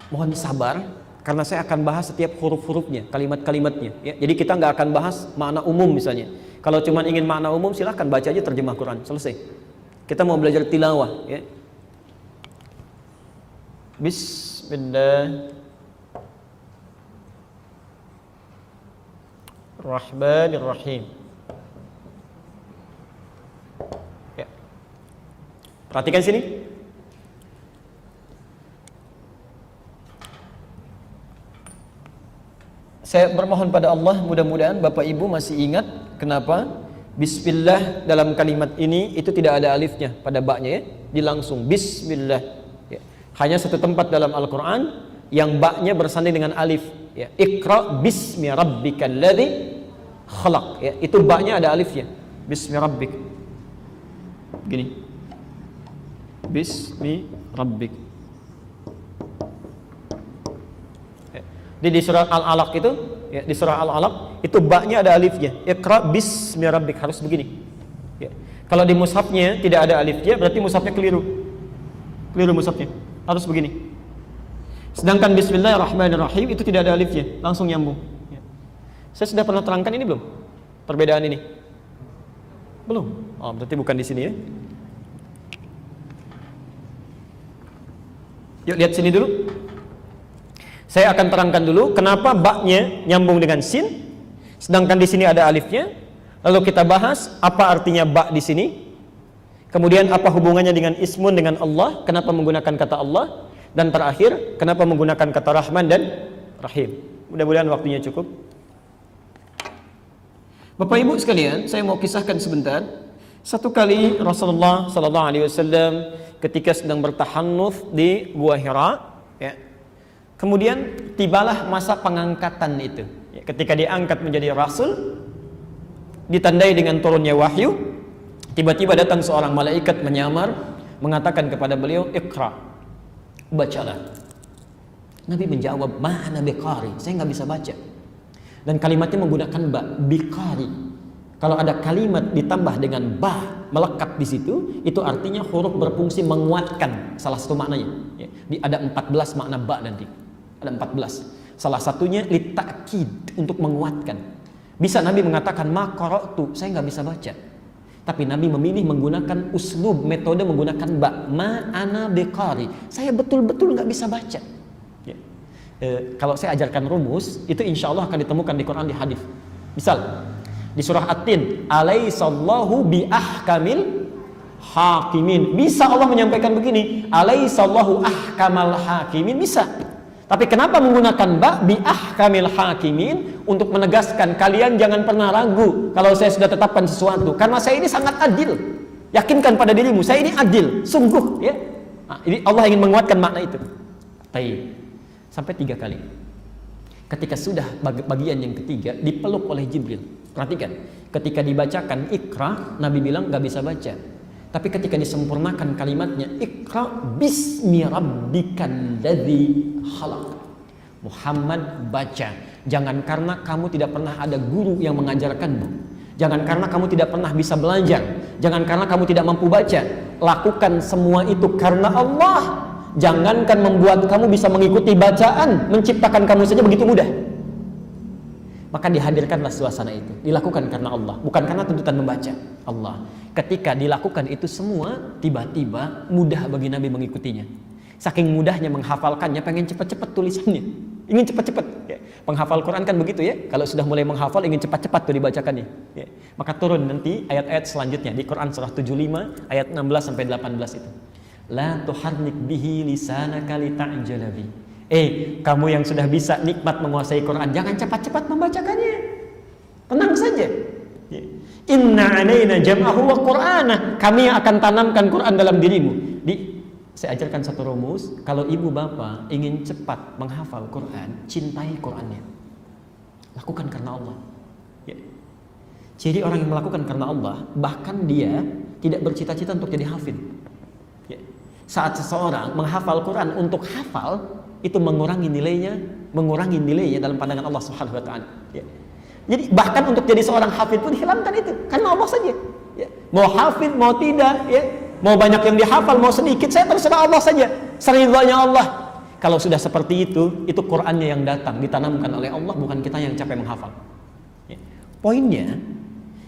Mohon sabar karena saya akan bahas setiap huruf-hurufnya, kalimat-kalimatnya ya. Jadi kita nggak akan bahas makna umum misalnya. Kalau cuma ingin makna umum silahkan baca aja terjemah Quran, selesai. Kita mau belajar tilawah ya. Bismillahirrahmanirrahim. Ya. Perhatikan sini. Saya bermohon pada Allah, mudah-mudahan Bapak Ibu masih ingat kenapa Bismillah dalam kalimat ini itu tidak ada alifnya pada ba-nya ya, dilangsung bismillah. Ya. Hanya satu tempat dalam Al-Qur'an yang ba-nya bersanding dengan alif ya. Iqra bismi rabbikal ladzi khalaq ya. Itu ba-nya ada alifnya. Bismi rabbik. Gini. Bismi rabbik. Ya. Di surah Al-Alaq itu ya, di surah Al-Alaq itu ba-nya ada alifnya. Iqra bismi rabbik, harus begini. Ya. Kalau di mushafnya tidak ada alifnya, berarti mushafnya keliru. Keliru mushafnya. Harus begini. Sedangkan bismillahirrahmanirrahim itu tidak ada alifnya, langsung nyambung. Ya. Saya sudah pernah terangkan ini belum? Perbedaan ini? Belum. Oh, berarti bukan di sini ya. Yuk lihat sini dulu. Saya akan terangkan dulu kenapa ba-nya nyambung dengan sin, sedangkan di sini ada alifnya. Lalu kita bahas apa artinya ba di sini. Kemudian apa hubungannya dengan ismun dengan Allah? Kenapa menggunakan kata Allah? Dan terakhir, kenapa menggunakan kata Rahman dan Rahim? Mudah-mudahan waktunya cukup. Bapak Ibu sekalian, saya mau kisahkan sebentar. Satu kali Rasulullah sallallahu alaihi wasallam ketika sedang bertahannuts di Gua Hira, ya. Kemudian tibalah masa pengangkatan itu. Ya, ketika diangkat menjadi rasul, ditandai dengan turunnya wahyu, tiba-tiba datang seorang malaikat menyamar, mengatakan kepada beliau, "Iqra." Bacalah. Nabi menjawab, "Ma'ana biqari." Saya nggak bisa baca. Dan kalimatnya menggunakan ba, biqari. Kalau ada kalimat ditambah dengan ba melekat di situ, itu artinya huruf berfungsi menguatkan. Salah satu maknanya. Ya. Ada 14 makna ba nanti. Ada 14. Salah satunya litakid, untuk menguatkan. Bisa Nabi mengatakan ma qara'tu, saya nggak bisa baca. Tapi Nabi memilih menggunakan uslub, metode menggunakan ba, ma ana biqari. Saya betul-betul nggak bisa baca. Ya. Kalau saya ajarkan rumus, itu insya Allah akan ditemukan di Quran, di hadis. Misal di surah At-Tin, alaihissallahu bi ahkamil hakimin. Bisa Allah menyampaikan begini, alaihissallahu ahkamal hakimin, bisa. Tapi kenapa menggunakan ba bi ahkamil hakimin? Untuk menegaskan kalian jangan pernah ragu kalau saya sudah tetapkan sesuatu, karena saya ini sangat adil. Yakinkan pada dirimu, saya ini adil, sungguh ya. Nah, ini Allah ingin menguatkan makna itu. Taib. Sampai 3 kali. Ketika sudah bagian yang ketiga dipeluk oleh Jibril. Perhatikan, ketika dibacakan Iqra, Nabi bilang gak bisa baca. Tapi ketika disempurnakan kalimatnya, Iqra bismi rabbikal ladzi khalaq. Muhammad baca. Jangan karena kamu tidak pernah ada guru yang mengajarkanmu. Jangan karena kamu tidak pernah bisa belajar. Jangan karena kamu tidak mampu baca. Lakukan semua itu karena Allah. Jangankan membuat kamu bisa mengikuti bacaan, menciptakan kamu saja begitu mudah. Maka dihadirkanlah suasana itu. Dilakukan karena Allah, bukan karena tuntutan membaca Allah. Ketika dilakukan itu semua, tiba-tiba mudah bagi Nabi mengikutinya. Saking mudahnya menghafalkannya, pengen cepat-cepat tulisannya. Ingin cepat-cepat. Ya. Penghafal Quran kan begitu ya. Kalau sudah mulai menghafal, ingin cepat-cepat tuh dibacakannya. Ya. Maka turun nanti ayat-ayat selanjutnya di Quran surah 75 ayat 16 sampai 18 itu. La tuharrik bihi lisanaka lita'jala bi. Kamu yang sudah bisa nikmat menguasai Quran, jangan cepat-cepat membacakannya. Tenang saja. Ya. Inna alaina jam'ahu wa qur'ana. Kami yang akan tanamkan Quran dalam dirimu. Saya ajarkan satu rumus, kalau ibu bapak ingin cepat menghafal Quran, cintai Qurannya. Lakukan karena Allah. Ya. Jadi orang yang melakukan karena Allah, bahkan dia tidak bercita-cita untuk jadi hafid. Ya. Saat seseorang menghafal Quran untuk hafal, itu mengurangi nilainya dalam pandangan Allah Subhanahu wa taala. Ya. Jadi bahkan untuk jadi seorang hafid pun hilangkan itu, karena Allah saja. Ya. Mau hafid mau tidak, ya. Mau banyak yang dihafal, mau sedikit, saya terserah Allah saja. Seridhanya Allah. Kalau sudah seperti itu Qur'annya yang datang, ditanamkan oleh Allah, bukan kita yang capek menghafal. Ya. Poinnya,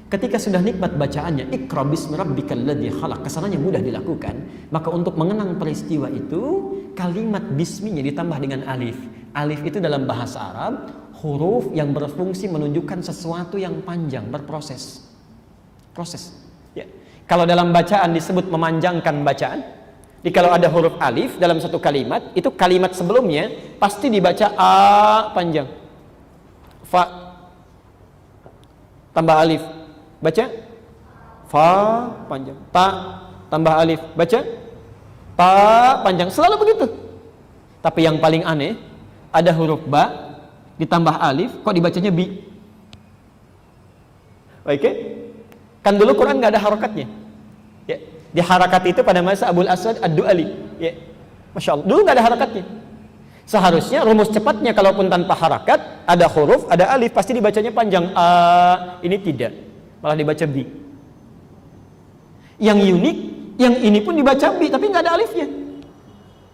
ketika sudah nikmat bacaannya, Iqra bismi rabbikal ladzi khalaq, kesananya mudah dilakukan, maka untuk mengenang peristiwa itu, kalimat bisminya ditambah dengan alif. Alif itu dalam bahasa Arab, huruf yang berfungsi menunjukkan sesuatu yang panjang, berproses. Proses. Ya. Kalau dalam bacaan disebut memanjangkan bacaan. Jadi kalau ada huruf alif dalam satu kalimat, itu kalimat sebelumnya pasti dibaca a panjang. Fa tambah alif. Baca fa panjang, ta tambah alif, baca ta panjang, selalu begitu. Tapi yang paling aneh, ada huruf ba ditambah alif, kok dibacanya bi? Oke? Kan dulu Quran nggak ada harakatnya. Ya, di harakat itu pada masa Abul Aswad Ad-Du'ali. Ya, Masya Allah, dulu nggak ada harakatnya. Seharusnya rumus cepatnya kalaupun tanpa harakat, ada huruf, ada alif, pasti dibacanya panjang. Ini tidak, malah dibaca bi. Yang unik, yang ini pun dibaca bi, tapi nggak ada alifnya.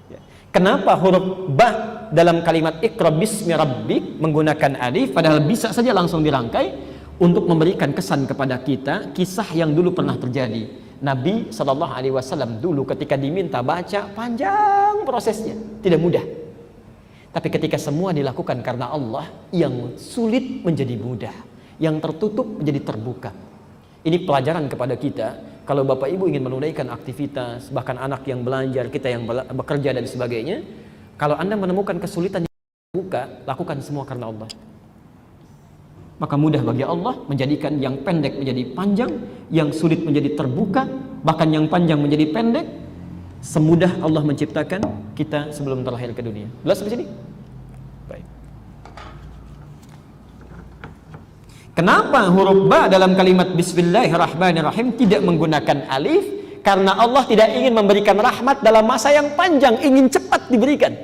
Ya. Kenapa huruf ba dalam kalimat Iqra bismi rabbik menggunakan alif, padahal bisa saja langsung dirangkai untuk memberikan kesan kepada kita kisah yang dulu pernah terjadi. Nabi SAW dulu ketika diminta baca, panjang prosesnya, tidak mudah. Tapi ketika semua dilakukan karena Allah, yang sulit menjadi mudah, yang tertutup menjadi terbuka. Ini pelajaran kepada kita. Kalau Bapak Ibu ingin menunaikan aktivitas, bahkan anak yang belajar, kita yang bekerja dan sebagainya, kalau Anda menemukan kesulitan yang terbuka, lakukan semua karena Allah. Maka mudah bagi Allah menjadikan yang pendek menjadi panjang, yang sulit menjadi terbuka, bahkan yang panjang menjadi pendek. Semudah Allah menciptakan kita sebelum terlahir ke dunia. Jelas sampai sini? Baik. Kenapa huruf ba dalam kalimat Bismillahirrahmanirrahim tidak menggunakan alif? Karena Allah tidak ingin memberikan rahmat dalam masa yang panjang, ingin cepat diberikan.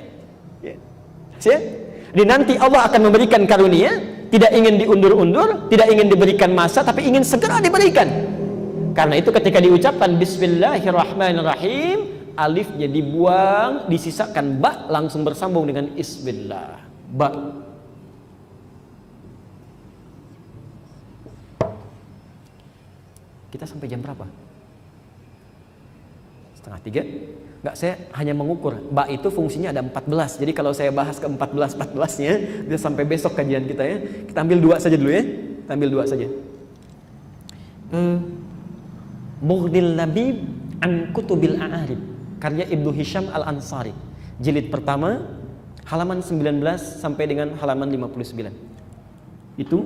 Jadi nanti Allah akan memberikan karunia, tidak ingin diundur-undur, tidak ingin diberikan masa, tapi ingin segera diberikan. Karena itu ketika diucapkan Bismillahirrahmanirrahim, alifnya dibuang, disisakan ba, langsung bersambung dengan Isbillah. Ba. Kita sampai jam berapa? 2:30? Enggak, saya hanya mengukur. Ba itu fungsinya ada 14. Jadi kalau saya bahas ke 14-14-nya, bisa sampai besok kajian kita ya. Kita ambil 2 saja dulu ya. Kita ambil 2 saja. Mughnil Labib an Kutubil A'arib, karya Ibnu Hisham Al-Ansari. Jilid pertama, halaman 19 sampai dengan halaman 59. Itu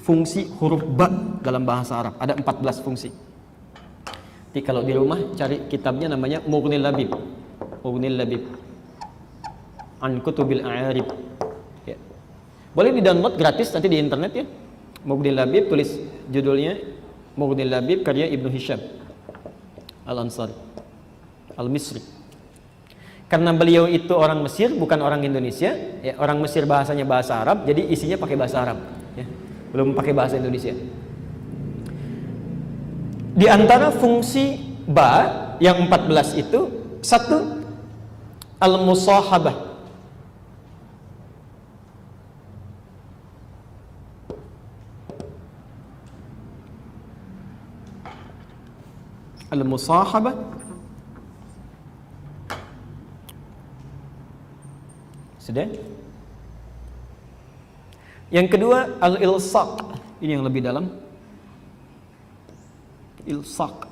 fungsi huruf ba dalam bahasa Arab. Ada 14 fungsi. Jadi kalau di rumah cari kitabnya namanya Mughnil Labib. Mughnil Labib an Kutubil A'arib. Ya. Boleh di-download gratis nanti di internet ya. Mughnil Labib, tulis judulnya Mughnil Labib karya Ibnu Hisham Al-Ansari Al-Misri. Karena beliau itu orang Mesir, bukan orang Indonesia ya. Orang Mesir bahasanya bahasa Arab, jadi isinya pakai bahasa Arab ya. Belum pakai bahasa Indonesia. Di antara fungsi ba yang 14 itu, satu, al-musahabah. Al-musahabah. Sudah? Yang kedua, al-ilsaq. Ini yang lebih dalam. Ilsaq.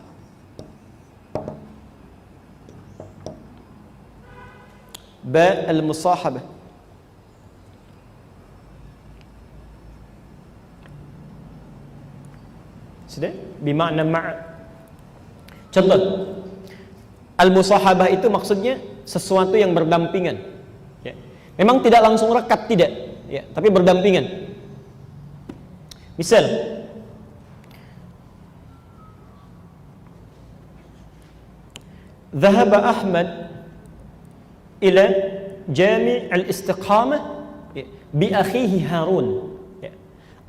Ba al-musahabah. Sudah? Bimakna ma'. Contoh, al-musahabah itu maksudnya sesuatu yang berdampingan ya. Memang tidak langsung rekat, tidak ya, tapi berdampingan. Misal, Dhahaba Ahmad ila Jami' al-Istiqamah bi akhihi Harun ya.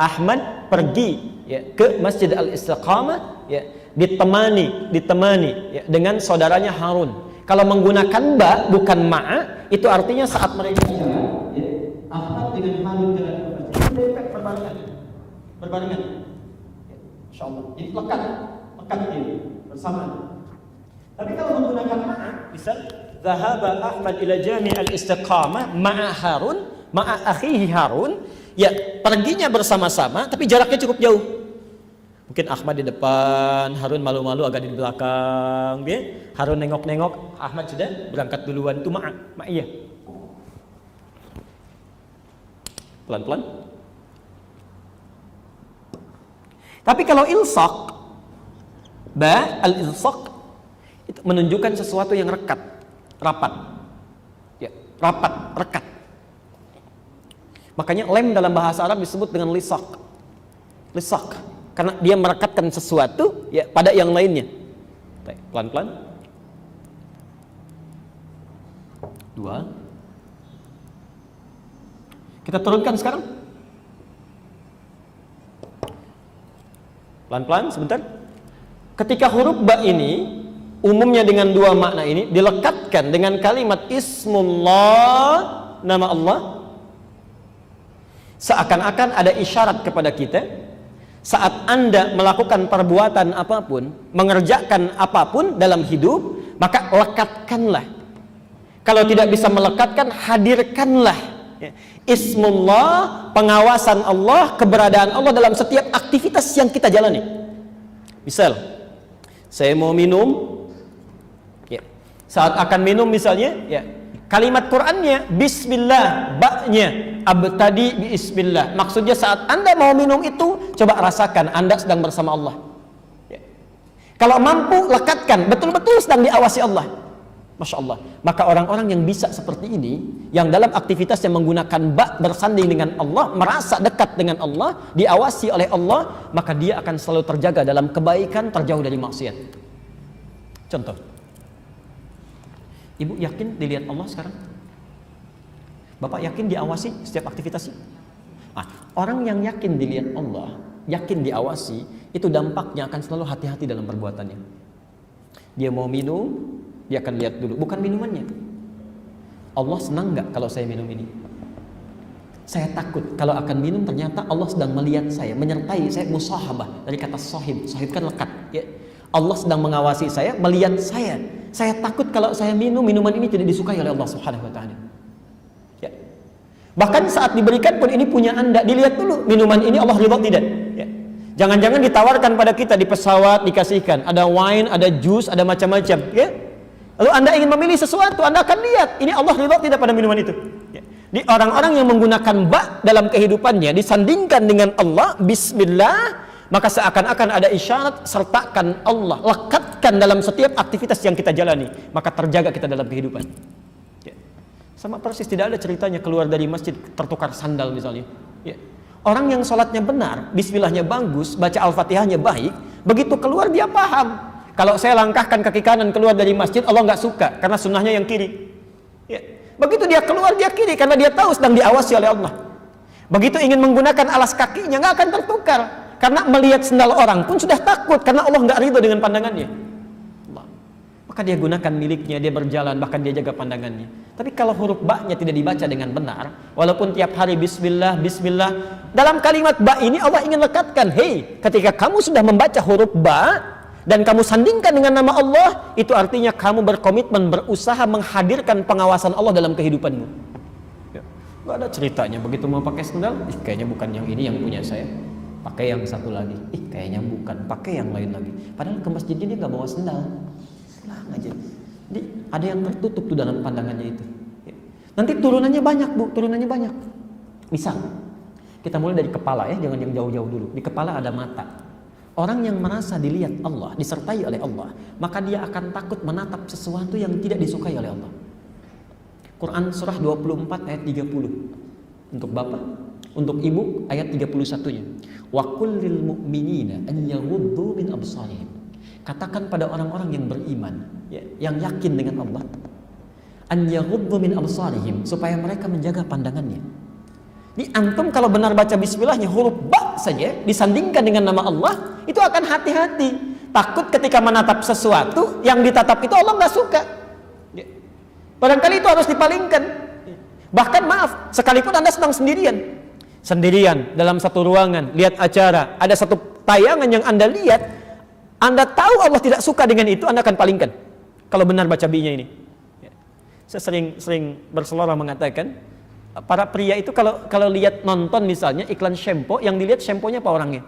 Ahmad pergi ya, ke Masjid Al-Istiqamah ya, ditemani ya, dengan saudaranya Harun. Kalau menggunakan ba bukan ma'a, itu artinya saat mereka jalan ya, Ahmad dengan Harun jalan berbarengan ya, insyaallah. Jadi lekat ini bersamaan. Tapi kalau menggunakan ma'a, misal Dhahaba Ahmad ila Jami' al-Istiqamah ma'a Harun, ma'a akhihi Harun, ya perginya bersama-sama tapi jaraknya cukup jauh. Mungkin Ahmad di depan, Harun malu-malu agak di belakang, ya. Harun nengok-nengok, Ahmad sudah berangkat duluan, itu ma'iyah. Pelan-pelan. Tapi kalau ilsaq, Ba al-ilsaq itu menunjukkan sesuatu yang rekat, rapat. Ya, rapat, rekat. Makanya lem dalam bahasa Arab disebut dengan lisaq. Lisaq karena dia merekatkan sesuatu ya pada yang lainnya. Pelan-pelan. 2. Kita turunkan sekarang. Pelan-pelan sebentar. Ketika huruf ba ini umumnya dengan dua makna ini dilekatkan dengan kalimat ismullah, nama Allah, seakan-akan ada isyarat kepada kita saat Anda melakukan perbuatan apapun, mengerjakan apapun dalam hidup, maka lekatkanlah. Kalau tidak bisa melekatkan, hadirkanlah ismullah, pengawasan Allah, keberadaan Allah dalam setiap aktivitas yang kita jalani. Misal, saya mau minum, ya. Saat akan minum misalnya, ya, kalimat Qur'annya Bismillah, ba'nya abtadi bismillah. Maksudnya saat Anda mau minum itu, coba rasakan Anda sedang bersama Allah. Ya. Kalau mampu, lekatkan, betul-betul sedang diawasi Allah. Masya Allah. Maka orang-orang yang bisa seperti ini, yang dalam aktivitas yang menggunakan ba bersanding dengan Allah, merasa dekat dengan Allah, diawasi oleh Allah, maka dia akan selalu terjaga dalam kebaikan, terjauh dari maksiat. Contoh, Ibu yakin dilihat Allah sekarang? Bapak yakin diawasi setiap aktivitasnya? Orang yang yakin dilihat Allah, yakin diawasi, itu dampaknya akan selalu hati-hati dalam perbuatannya. Dia mau minum, dia akan lihat dulu, bukan minumannya. Allah senang nggak kalau saya minum ini? Saya takut kalau akan minum ternyata Allah sedang melihat saya, menyertai saya, musahabah dari kata sahib. Sahib kan lekat. Ya. Allah sedang mengawasi saya, melihat saya. Saya takut kalau saya minum, minuman ini tidak disukai oleh Allah Subhanahu wa taala. Ya. Bahkan saat diberikan pun ini punya Anda, dilihat dulu minuman ini Allah ridha tidak. Ya. Jangan-jangan ditawarkan pada kita di pesawat dikasihkan, ada wine, ada jus, ada macam-macam. Ya. Lalu Anda ingin memilih sesuatu, Anda akan lihat ini Allah ridha tidak pada minuman itu. Ya. Di orang-orang yang menggunakan ba dalam kehidupannya disandingkan dengan Allah, Bismillah, maka seakan-akan ada isyarat, sertakan Allah, lekatkan dalam setiap aktivitas yang kita jalani, maka terjaga kita dalam kehidupan. Ya. Sama persis, tidak ada ceritanya keluar dari masjid tertukar sandal misalnya. Ya. Orang yang sholatnya benar, Bismillahnya bagus, baca Al-Fatihahnya baik, begitu keluar dia paham. Kalau saya langkahkan kaki kanan keluar dari masjid, Allah nggak suka karena sunnahnya yang kiri. Ya. Begitu dia keluar dia kiri karena dia tahu sedang diawasi oleh Allah. Begitu ingin menggunakan alas kakinya nggak akan tertukar karena melihat sendal orang pun sudah takut karena Allah nggak ridho dengan pandangannya. Allah. Maka dia gunakan miliknya, dia berjalan bahkan dia jaga pandangannya. Tapi kalau huruf ba-nya tidak dibaca dengan benar, walaupun tiap hari Bismillah, Bismillah, dalam kalimat ba ini Allah ingin lekatkan, hei, ketika kamu sudah membaca huruf ba dan kamu sandingkan dengan nama Allah, itu artinya kamu berkomitmen, berusaha menghadirkan pengawasan Allah dalam kehidupanmu. Ya. Gak ada ceritanya, begitu mau pakai sendal, kayaknya bukan yang ini yang punya saya, pakai yang satu lagi, kayaknya bukan, pakai yang lain lagi. Padahal ke masjidnya dia gak bawa sendal, pulang aja. Jadi ada yang tertutup tuh dalam pandangannya itu. Ya. Nanti turunannya banyak Bu, turunannya banyak. Misal, kita mulai dari kepala ya, jangan yang jauh-jauh dulu. Di kepala ada mata. Orang yang merasa dilihat Allah, disertai oleh Allah, maka dia akan takut menatap sesuatu yang tidak disukai oleh Allah. Quran surah 24 ayat 30. Untuk bapak, untuk ibu ayat 31-nya. Wa qul lil mu'minina an yaghuddu min absarihim. Katakan pada orang-orang yang beriman, ya, yang yakin dengan Allah, an yaghuddu min absarihim, supaya mereka menjaga pandangannya. Ini antum kalau benar baca bismillahnya huruf ba saja disandingkan dengan nama Allah, itu akan hati-hati. Takut ketika menatap sesuatu yang ditatap itu Allah nggak suka. Barangkali itu harus dipalingkan. Bahkan maaf, sekalipun Anda sedang sendirian dalam satu ruangan, lihat acara, ada satu tayangan yang Anda lihat, Anda tahu Allah tidak suka dengan itu, Anda akan palingkan. Kalau benar baca bi-nya ini. Saya sering berseloroh mengatakan, para pria itu kalau lihat nonton misalnya iklan shampoo, yang dilihat shampoo-nya apa orangnya?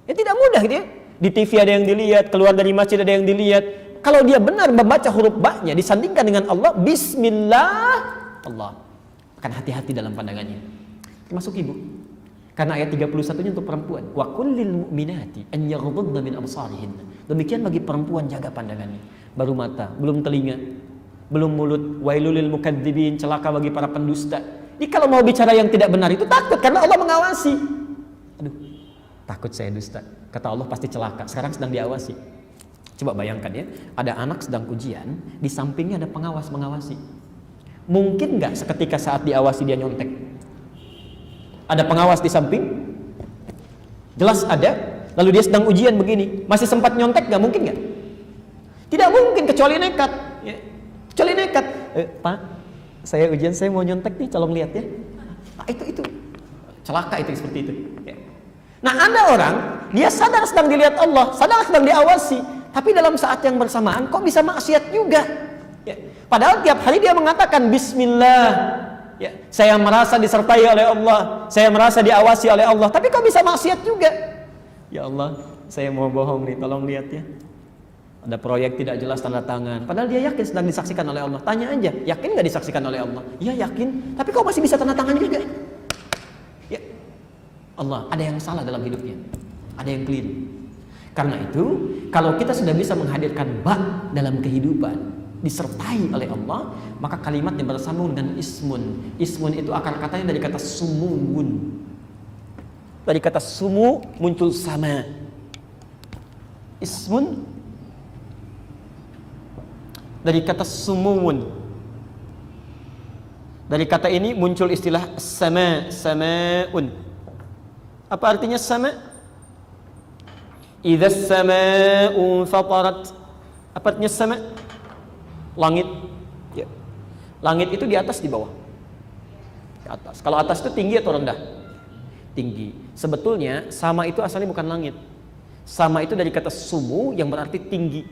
Ya tidak mudah gitu ya. Di TV ada yang dilihat, keluar dari masjid ada yang dilihat. Kalau dia benar membaca huruf ba-nya disandingkan dengan Allah, Bismillah, Allah akan hati-hati dalam pandangannya. Termasuk ibu. Karena ayat 31-nya untuk perempuan. Wa kullil mu'minati an yaghuddna min absarihin. Demikian bagi perempuan, jaga pandangannya. Baru mata, belum telinga, belum mulut. Wailul lil mukadzibin, celaka bagi para pendusta. Jadi kalau mau bicara yang tidak benar itu takut karena Allah mengawasi. Aduh, takut saya dusta. Kata Allah pasti celaka. Sekarang sedang diawasi. Coba bayangkan ya, ada anak sedang ujian, di sampingnya ada pengawas mengawasi. Mungkin nggak seketika saat diawasi dia nyontek? Ada pengawas di samping, jelas ada. Lalu dia sedang ujian begini, masih sempat nyontek nggak? Mungkin nggak? Tidak mungkin, kecuali nekat. Ya. Kecuali nekat. Pak, saya ujian, saya mau nyontek nih, tolong lihat ya. Nah, itu celaka itu seperti itu. Ya. Nah, ada orang dia sadar sedang dilihat Allah, sadar sedang diawasi, tapi dalam saat yang bersamaan kok bisa maksiat juga. Ya. Padahal tiap hari dia mengatakan Bismillah. Ya, saya merasa disertai oleh Allah, saya merasa diawasi oleh Allah, tapi kok bisa maksiat juga? Ya Allah, saya mau bohong nih, tolong lihat ya. Ada proyek tidak jelas tanda tangan, padahal dia yakin sedang disaksikan oleh Allah. Tanya aja, yakin nggak disaksikan oleh Allah? Ya yakin, tapi kok masih bisa tanda tangan juga? Ya Allah, ada yang salah dalam hidupnya, ada yang keliru. Karena itu, kalau kita sudah bisa menghadirkan ba dalam kehidupan, disertai oleh Allah, maka kalimatnya bersambung dengan ismun. Ismun itu akar katanya dari kata sumuun. Dari kata sumu muncul sama. Ismun dari kata sumuun. Dari kata ini muncul istilah sama, samaun. Apa artinya sama? Idza as-samaa'u fatarat. Apa artinya sama? Langit, ya. Langit itu di atas, di bawah. Di atas. Kalau atas itu tinggi atau rendah? Tinggi. Sebetulnya sama itu asalnya bukan langit. Sama itu dari kata sumu yang berarti tinggi.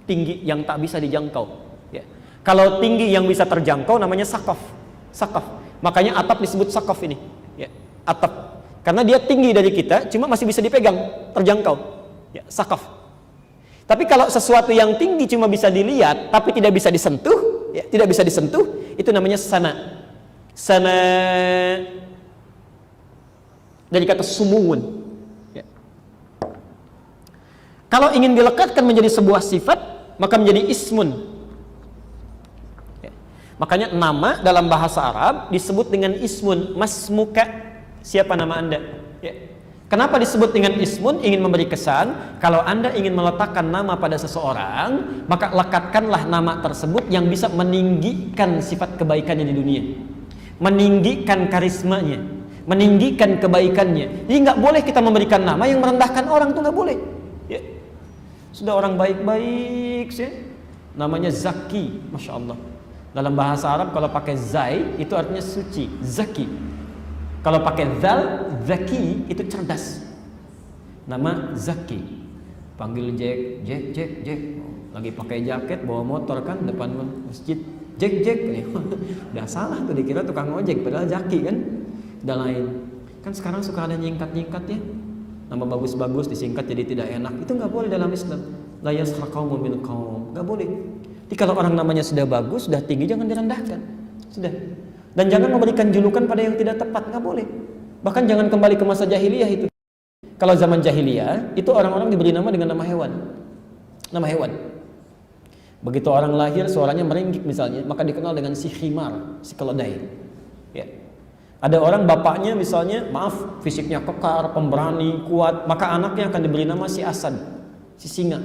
Tinggi yang tak bisa dijangkau. Ya. Kalau tinggi yang bisa terjangkau namanya sakaf. Sakaf. Makanya atap disebut sakaf ini. Ya. Atap. Karena dia tinggi dari kita, cuma masih bisa dipegang, terjangkau. Ya. Sakaf. Tapi kalau sesuatu yang tinggi cuma bisa dilihat, tapi tidak bisa disentuh, ya, tidak bisa disentuh, itu namanya sama. Sama dari kata sumuun. Ya. Kalau ingin dilekatkan menjadi sebuah sifat, maka menjadi ismun. Ya. Makanya nama dalam bahasa Arab disebut dengan ismun. Masmuka, siapa nama Anda? Ya. Kenapa disebut dengan ismun? Ingin memberi kesan, kalau Anda ingin meletakkan nama pada seseorang, maka lekatkanlah nama tersebut yang bisa meninggikan sifat kebaikannya di dunia, meninggikan karismanya, meninggikan kebaikannya. Jadi nggak boleh kita memberikan nama yang merendahkan orang, tuh nggak boleh. Ya. Sudah orang baik-baik sih, namanya Zaki, masya Allah. Dalam bahasa Arab kalau pakai zai itu artinya suci, Zaki. Kalau pakai zal, Zaki itu cerdas. Nama Zaki. Panggil Jack. Lagi pakai jaket, bawa motor kan depan masjid. Jack. Udah salah tuh, dikira tukang ojek padahal Zaki kan. Udah lain. Kan sekarang suka ada nyingkat-nyingkat ya. Nama bagus-bagus disingkat jadi tidak enak. Itu nggak boleh dalam Islam. La yaskhar qaumun min qaum. Nggak boleh. Jadi kalau orang namanya sudah bagus, sudah tinggi, jangan direndahkan. Sudah. Dan jangan memberikan julukan pada yang tidak tepat, nggak boleh. Bahkan jangan kembali ke masa jahiliyah itu. Kalau zaman jahiliyah itu orang-orang diberi nama dengan nama hewan. Nama hewan. Begitu orang lahir suaranya meringkik misalnya, maka dikenal dengan si khimar, si keledai. Ya. Ada orang bapaknya misalnya, maaf, fisiknya kekar, pemberani, kuat, maka anaknya akan diberi nama si asad, si singa.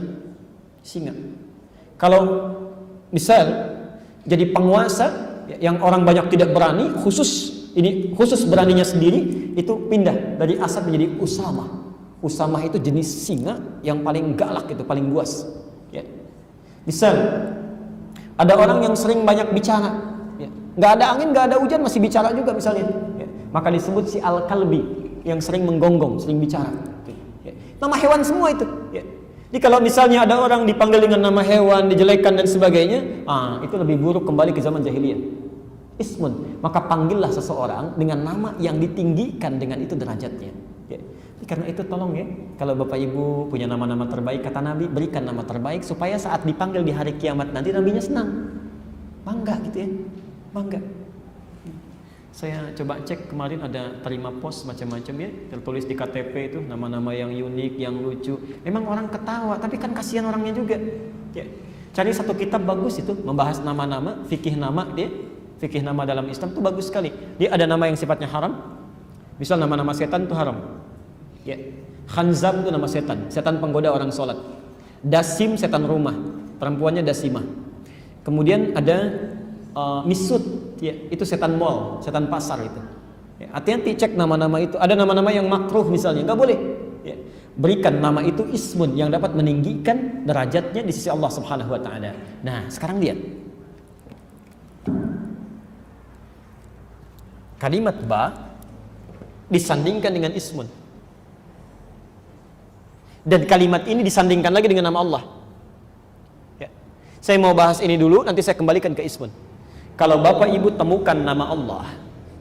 Singa. Kalau misal jadi penguasa yang orang banyak tidak berani, khusus beraninya sendiri, itu pindah dari Asad menjadi Usamah. Usamah itu jenis singa yang paling galak, itu paling buas. Ya. Misal ada orang yang sering banyak bicara, ya. Nggak ada angin, nggak ada hujan, masih bicara juga misalnya. Ya. Maka disebut si Al-Kalbi, yang sering menggonggong, sering bicara. Ya. Nama hewan semua itu. Ya. Jadi kalau misalnya ada orang dipanggil dengan nama hewan, dijelekan dan sebagainya, itu lebih buruk kembali ke zaman jahiliyah. Ismun, maka panggillah seseorang dengan nama yang ditinggikan dengan itu derajatnya. Ya. Karena itu tolong ya, kalau Bapak Ibu punya nama-nama terbaik, kata Nabi, berikan nama terbaik supaya saat dipanggil di hari kiamat nanti Nabinya senang, bangga gitu ya, bangga. Saya coba cek kemarin ada terima pos macam-macam ya, tertulis di KTP itu nama-nama yang unik, yang lucu. Memang orang ketawa, tapi kan kasihan orangnya juga. Ya. Cari satu kitab bagus itu, membahas nama-nama, fikih nama dia, fikih nama dalam Islam itu bagus sekali. Dia ada nama yang sifatnya haram. Misal nama-nama setan itu haram. Ya. Khanzab itu nama setan, setan penggoda orang sholat. Dasim setan rumah, perempuannya dasimah. Kemudian ada misut, ya, itu setan mall, setan pasar itu. Ya, hati-hati cek nama-nama itu. Ada nama-nama yang makruh misalnya, nggak boleh. Ya, berikan nama itu ismun yang dapat meninggikan derajatnya di sisi Allah Subhanahu Wa Taala. Nah, sekarang lihat kalimat ba disandingkan dengan ismun, dan kalimat ini disandingkan lagi dengan nama Allah. Ya. Saya mau bahas ini dulu, nanti saya kembalikan ke ismun. Kalau Bapak Ibu temukan nama Allah,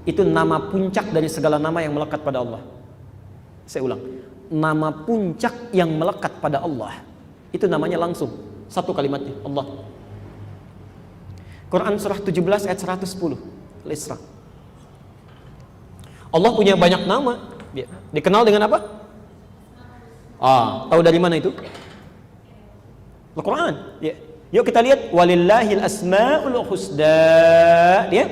itu nama puncak dari segala nama yang melekat pada Allah. Saya ulang, nama puncak yang melekat pada Allah, itu namanya langsung satu kalimatnya, Allah. Quran surah 17 ayat 110, Al-Isra. Allah punya banyak nama. Dikenal dengan apa? Tahu dari mana itu? Al-Quran. Ya. Yuk kita lihat, walillahil asmaul husna. Dia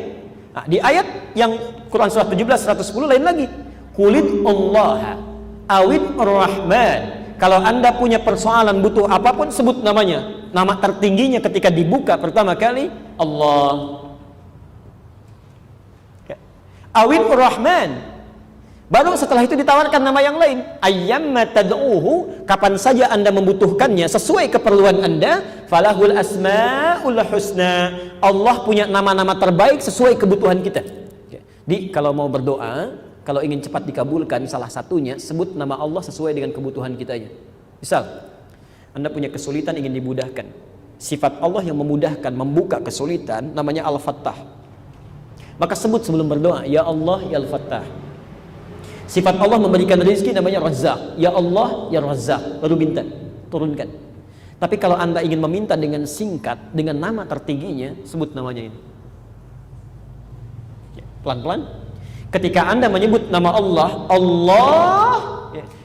di ayat yang Quran surah 17 110 lain lagi. Qulid Allah awid rahman. Kalau Anda punya persoalan butuh apapun, sebut namanya. Nama tertingginya ketika dibuka pertama kali Allah. Awid rahman. Baru setelah itu ditawarkan nama yang lain. Ayyamma tad'uhu, kapan saja Anda membutuhkannya sesuai keperluan Anda, falahul asmaul husna. Allah punya nama-nama terbaik sesuai kebutuhan kita. Jadi kalau mau berdoa, kalau ingin cepat dikabulkan, salah satunya sebut nama Allah sesuai dengan kebutuhan kitanya. Misal, Anda punya kesulitan ingin dimudahkan. Sifat Allah yang memudahkan, membuka kesulitan namanya Al-Fattah. Maka sebut sebelum berdoa, ya Allah, ya Al-Fattah. Sifat Allah memberikan rezeki namanya Razzaq. Ya Allah, ya Razzaq. Baru minta, turunkan. Tapi kalau Anda ingin meminta dengan singkat, dengan nama tertingginya, sebut namanya ini. Pelan-pelan. Ketika Anda menyebut nama Allah, Allah.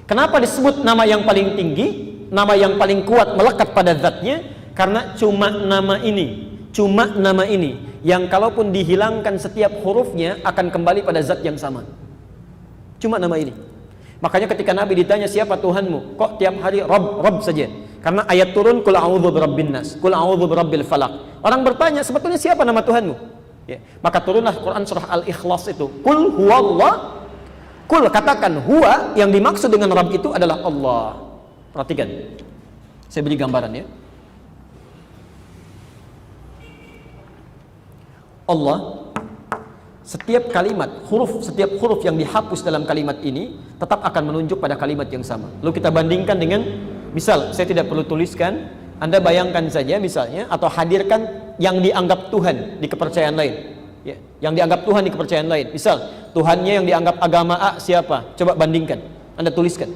Kenapa disebut nama yang paling tinggi? Nama yang paling kuat melekat pada zatnya? Karena cuma nama ini. Cuma nama ini. Yang kalaupun dihilangkan setiap hurufnya, akan kembali pada zat yang sama. Cuma nama ini. Makanya ketika Nabi ditanya siapa Tuhanmu, kok tiap hari Rabb saja? Karena ayat turun Qul a'udzu birabbin nas, Qul a'udzu birabbil falaq. Orang bertanya sebetulnya siapa nama Tuhanmu? Ya. Maka turunlah Quran surah Al-Ikhlas itu. Qul huwallah. Qul, katakan huwa, yang dimaksud dengan Rabb itu adalah Allah. Perhatikan. Saya beri gambaran ya. Allah, setiap kalimat, setiap huruf yang dihapus dalam kalimat ini tetap akan menunjuk pada kalimat yang sama. Lalu kita bandingkan dengan, misal saya tidak perlu tuliskan, Anda bayangkan saja misalnya, atau hadirkan yang dianggap Tuhan di kepercayaan lain. Ya, yang dianggap Tuhan di kepercayaan lain. Misal, Tuhannya yang dianggap agama A siapa? Coba bandingkan, Anda tuliskan.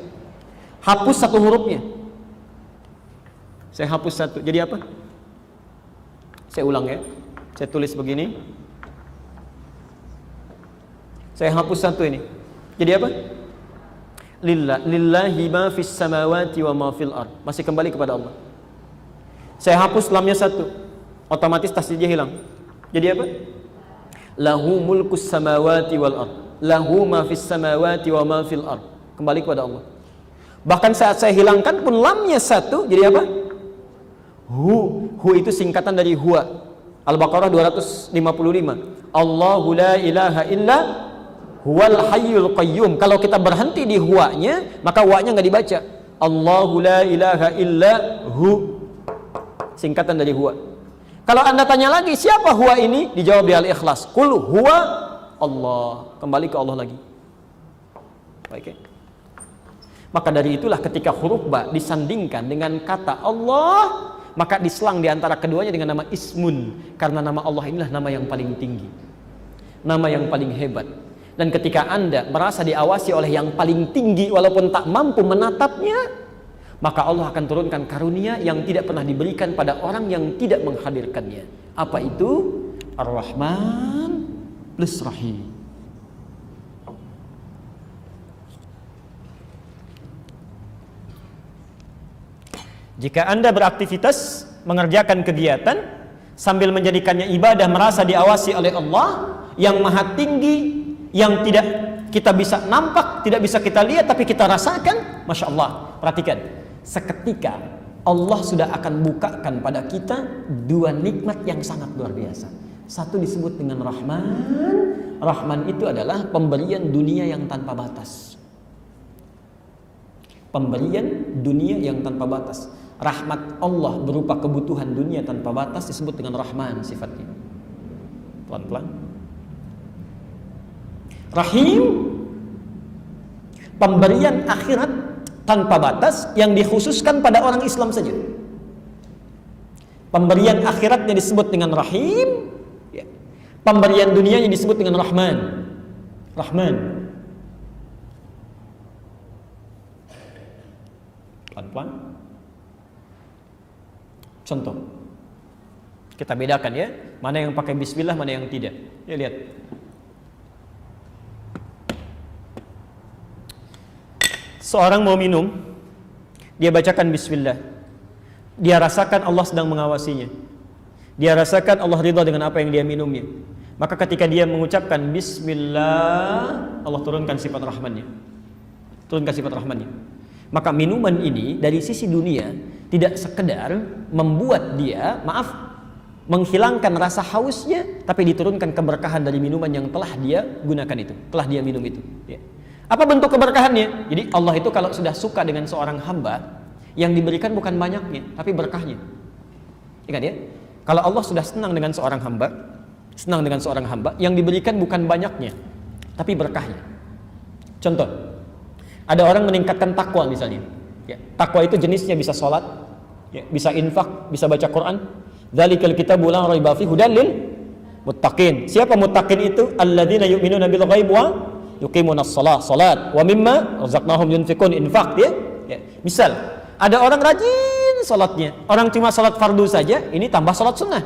Hapus satu hurufnya. Saya hapus satu, jadi apa? Saya ulang ya. Saya tulis begini. Saya hapus satu ini. Jadi apa? Lillahi ma fis samawati wa ma fil ard. Masih kembali kepada Allah. Saya hapus lamnya satu. Otomatis tasdidnya hilang. Jadi apa? Lahu mulkus samawati wal ard. Lahu ma fis samawati wa ma fil ard. Kembali kepada Allah. Bahkan saat saya hilangkan pun lamnya satu, jadi apa? Hu itu singkatan dari huwa. Al-Baqarah 255. Allahu la ilaha illa huwal hayyul qayyum. Kalau kita berhenti di huwanya, maka wa-nya nggak dibaca. Allahu la ilaha illa hu, singkatan dari huwa. Kalau Anda tanya lagi siapa huwa ini, dijawab di Al-Ikhlas. Qul huwa Allah. Kembali ke Allah lagi. Baik. Maka dari itulah ketika huruf ba disandingkan dengan kata Allah, maka diselang di antara keduanya dengan nama ismun, karena nama Allah inilah nama yang paling tinggi, nama yang paling hebat. Dan ketika Anda merasa diawasi oleh yang paling tinggi walaupun tak mampu menatapnya, maka Allah akan turunkan karunia yang tidak pernah diberikan pada orang yang tidak menghadirkannya. Apa itu? Ar-Rahman plus Rahim. Jika Anda beraktivitas, mengerjakan kegiatan sambil menjadikannya ibadah, merasa diawasi oleh Allah yang maha tinggi, yang tidak kita bisa nampak, tidak bisa kita lihat, tapi kita rasakan, Masya Allah. Perhatikan, seketika Allah sudah akan bukakan pada kita dua nikmat yang sangat luar biasa. Satu disebut dengan Rahman. Rahman itu adalah pemberian dunia yang tanpa batas. Pemberian dunia yang tanpa batas. Rahmat Allah berupa kebutuhan dunia tanpa batas disebut dengan Rahman sifatnya. Pelan-pelan. Rahim, pemberian akhirat tanpa batas yang dikhususkan pada orang Islam saja. Pemberian akhiratnya disebut dengan Rahim, pemberian dunianya disebut dengan Rahman. Rahman. Pelan-pelan. Contoh, kita bedakan ya, mana yang pakai bismillah, mana yang tidak. Ya lihat. Seorang mau minum, dia bacakan bismillah. Dia rasakan Allah sedang mengawasinya. Dia rasakan Allah ridha dengan apa yang dia minumnya. Maka ketika dia mengucapkan bismillah, Allah turunkan sifat rahmannya. Turunkan sifat rahmannya. Maka minuman ini dari sisi dunia tidak sekedar membuat dia, menghilangkan rasa hausnya, tapi diturunkan keberkahan dari minuman yang telah dia gunakan itu, telah dia minum itu. Ya. Apa bentuk keberkahannya? Jadi Allah itu kalau sudah suka dengan seorang hamba, yang diberikan bukan banyaknya, tapi berkahnya. Ingat ya, kalau Allah sudah senang dengan seorang hamba, yang diberikan bukan banyaknya, tapi berkahnya. Contoh, ada orang meningkatkan takwa misalnya. Ya, takwa itu jenisnya bisa sholat, ya, bisa infak, bisa baca Quran. Dzalikal kitabu la raiba fihi hudal lil muttaqin. Siapa muttaqin itu? Alladzina yu'minuna bil ghaib wa yuqimunas shalah, salat, wa mimma razaqnahum yunfiqun, infak ya. Ya. Misal, ada orang rajin salatnya, orang cuma salat fardu saja, ini tambah salat sunnah.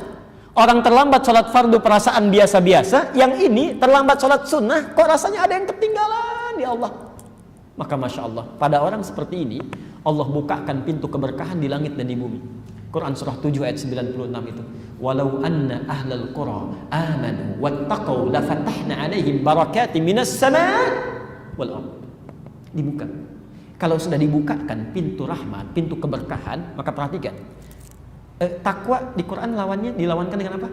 Orang terlambat salat fardu perasaan biasa-biasa, yang ini terlambat salat sunnah, kok rasanya ada yang ketinggalan ya Allah. Maka Masya Allah, pada orang seperti ini Allah bukakan pintu keberkahan di langit dan di bumi. Quran surah 7 ayat 96 itu. Walau anna ahlal qura amanu wattaqau lafatahna alaihim barakatin minas sama' wal ardh. Dibuka. Kalau sudah dibukakan pintu rahmat, pintu keberkahan, maka perhatikan. Takwa di Quran lawannya dilawankan dengan apa?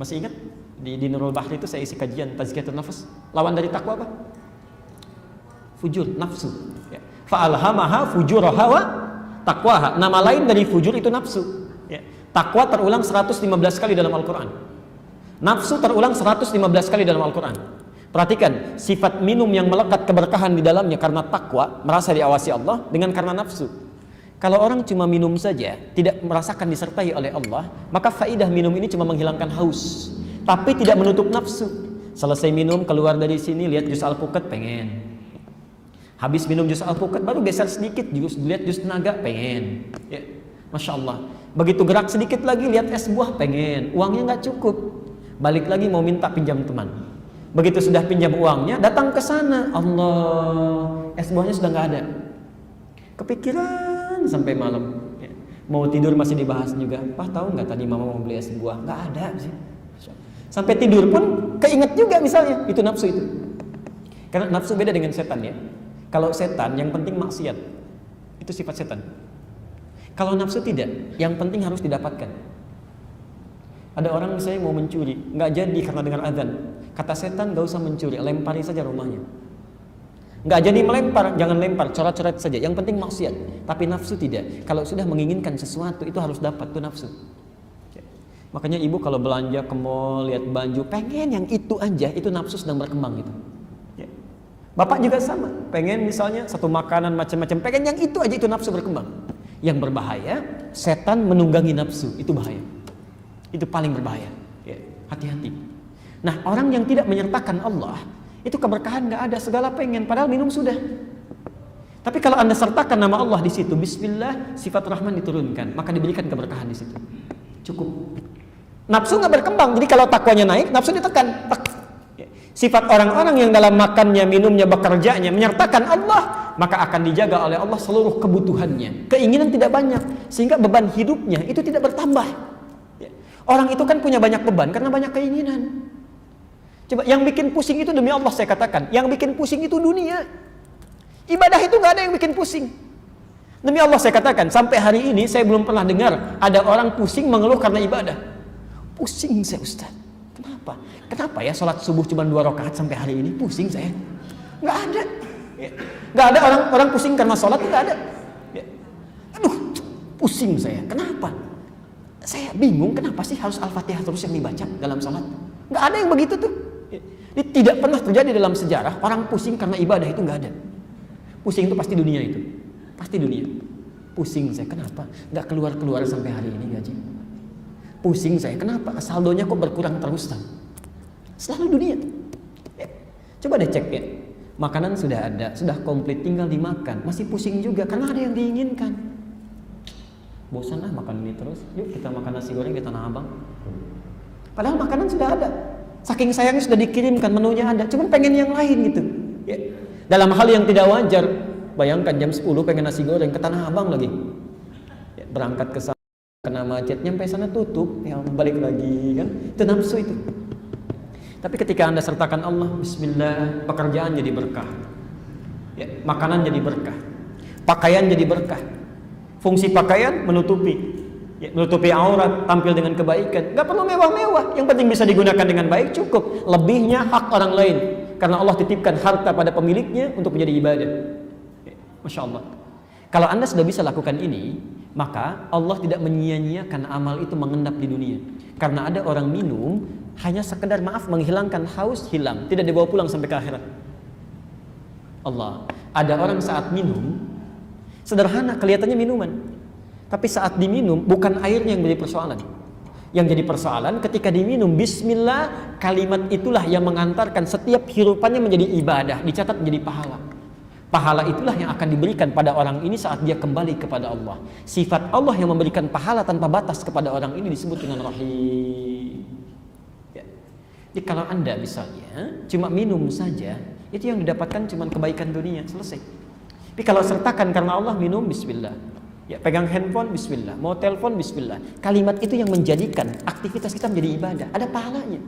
Masih ingat? Di Nurul Bahri itu saya isi kajian Tazkiyatun Nafs. Lawan dari takwa apa? Fujur, nafsu. Ya. Fa'alhamaha fujuraha wa taqwaha. Nama lain dari fujur itu nafsu. Ya. Takwa terulang 115 kali dalam Al-Quran. Nafsu terulang 115 kali dalam Al-Quran. Perhatikan, sifat minum yang melekat keberkahan di dalamnya karena takwa, merasa diawasi Allah, dengan karena nafsu. Kalau orang cuma minum saja, tidak merasakan disertai oleh Allah, maka faidah minum ini cuma menghilangkan haus, tapi tidak menutup nafsu. Selesai minum, keluar dari sini, lihat jus alpukat, pengen. Habis minum jus alpukat, baru geser sedikit, lihat jus naga, pengen. Ya. Masya Allah. Begitu gerak sedikit lagi, lihat es buah, pengen. Uangnya nggak cukup, balik lagi mau minta pinjam teman. Begitu sudah pinjam uangnya, datang ke sana, Allah, es buahnya sudah nggak ada. Kepikiran sampai malam. Ya. Mau tidur masih dibahas juga. Pak, tahu nggak tadi mama mau beli es buah? Nggak ada sih. Sampai tidur pun keinget juga misalnya, itu nafsu itu. Karena nafsu beda dengan setan ya. Kalau setan yang penting maksiat, itu sifat setan. Kalau nafsu tidak, yang penting harus didapatkan. Ada orang misalnya mau mencuri, nggak jadi karena dengar azan. Kata setan, nggak usah mencuri, lempari saja rumahnya. Nggak jadi melempar, jangan lempar, coret-coret saja. Yang penting maksiat. Tapi nafsu tidak. Kalau sudah menginginkan sesuatu, itu harus dapat, itu nafsu. Makanya ibu kalau belanja ke mall, lihat baju, pengen yang itu aja, itu nafsu sedang berkembang gitu. Bapak juga sama, pengen misalnya satu makanan macam-macam, pengen yang itu aja, itu nafsu berkembang. Yang berbahaya, setan menunggangi nafsu, itu bahaya. Itu paling berbahaya. Ya, hati-hati. Nah, orang yang tidak menyertakan Allah, itu keberkahan nggak ada, segala pengen, padahal minum sudah. Tapi kalau Anda sertakan nama Allah di situ, Bismillah, sifat Rahman diturunkan, maka diberikan keberkahan di situ. Cukup. Nafsu nggak berkembang, jadi kalau takwanya naik, nafsu ditekan. Tak. Sifat orang-orang yang dalam makannya, minumnya, bekerjanya menyertakan Allah, maka akan dijaga oleh Allah seluruh kebutuhannya. Keinginan tidak banyak, sehingga beban hidupnya itu tidak bertambah. Orang itu kan punya banyak beban karena banyak keinginan. Coba, yang bikin pusing itu demi Allah saya katakan, yang bikin pusing itu dunia. Ibadah itu gak ada yang bikin pusing. Demi Allah saya katakan, sampai hari ini saya belum pernah dengar ada orang pusing mengeluh karena ibadah. Pusing saya, Ustaz. Kenapa? Kenapa ya sholat subuh cuma 2 rakaat sampai hari ini? Pusing saya. Nggak ada. Nggak ada orang pusing karena sholat, nggak ada. Aduh, pusing saya. Kenapa? Saya bingung kenapa sih harus Al-Fatihah terus yang dibaca dalam sholat. Nggak ada yang begitu tuh. Ini tidak pernah terjadi dalam sejarah orang pusing karena ibadah, itu nggak ada. Pusing itu pasti dunia itu. Pasti dunia. Pusing saya, kenapa? Nggak keluar-keluar sampai hari ini gaji. Pusing saya, kenapa? Saldonya kok berkurang terus? Selalu dunia. Coba deh cek ya. Makanan sudah ada, sudah komplit, tinggal dimakan. Masih pusing juga karena ada yang diinginkan. Bosan lah makan ini terus. Yuk kita makan nasi goreng di Tanah Abang. Padahal makanan sudah ada. Saking sayangnya sudah dikirimkan, menunya ada. Cuma pengen yang lain gitu. Ya. Dalam hal yang tidak wajar. Bayangkan jam 10 pengen nasi goreng ke Tanah Abang lagi. Ya, berangkat ke sana, kena macet, nyampe sana tutup, ya balik lagi kan. Itu nafsu itu. Tapi ketika Anda sertakan Allah, bismillah, pekerjaan jadi berkah. Ya, makanan jadi berkah. Pakaian jadi berkah. Fungsi pakaian menutupi, ya, menutupi aurat, tampil dengan kebaikan. Gak perlu mewah-mewah, yang penting bisa digunakan dengan baik cukup. Lebihnya hak orang lain, karena Allah titipkan harta pada pemiliknya untuk menjadi ibadah. Ya, Masya Allah. Kalau Anda sudah bisa lakukan ini, maka Allah tidak menyia-nyiakan amal itu mengendap di dunia. Karena ada orang minum hanya sekedar maaf menghilangkan haus, hilang, tidak dibawa pulang sampai ke akhirat. Allah, ada orang saat minum sederhana kelihatannya minuman, tapi saat diminum bukan airnya yang menjadi persoalan. Yang jadi persoalan ketika diminum bismillah, kalimat itulah yang mengantarkan setiap hirupannya menjadi ibadah, dicatat menjadi pahala. Pahala itulah yang akan diberikan pada orang ini saat dia kembali kepada Allah. Sifat Allah yang memberikan pahala tanpa batas kepada orang ini disebut dengan Rahim. Ya. Jadi kalau Anda misalnya cuma minum saja, itu yang didapatkan cuma kebaikan dunia, selesai. Tapi kalau sertakan karena Allah, minum bismillah. Ya, pegang handphone bismillah, mau telepon bismillah. Kalimat itu yang menjadikan aktivitas kita menjadi ibadah, ada pahalanya.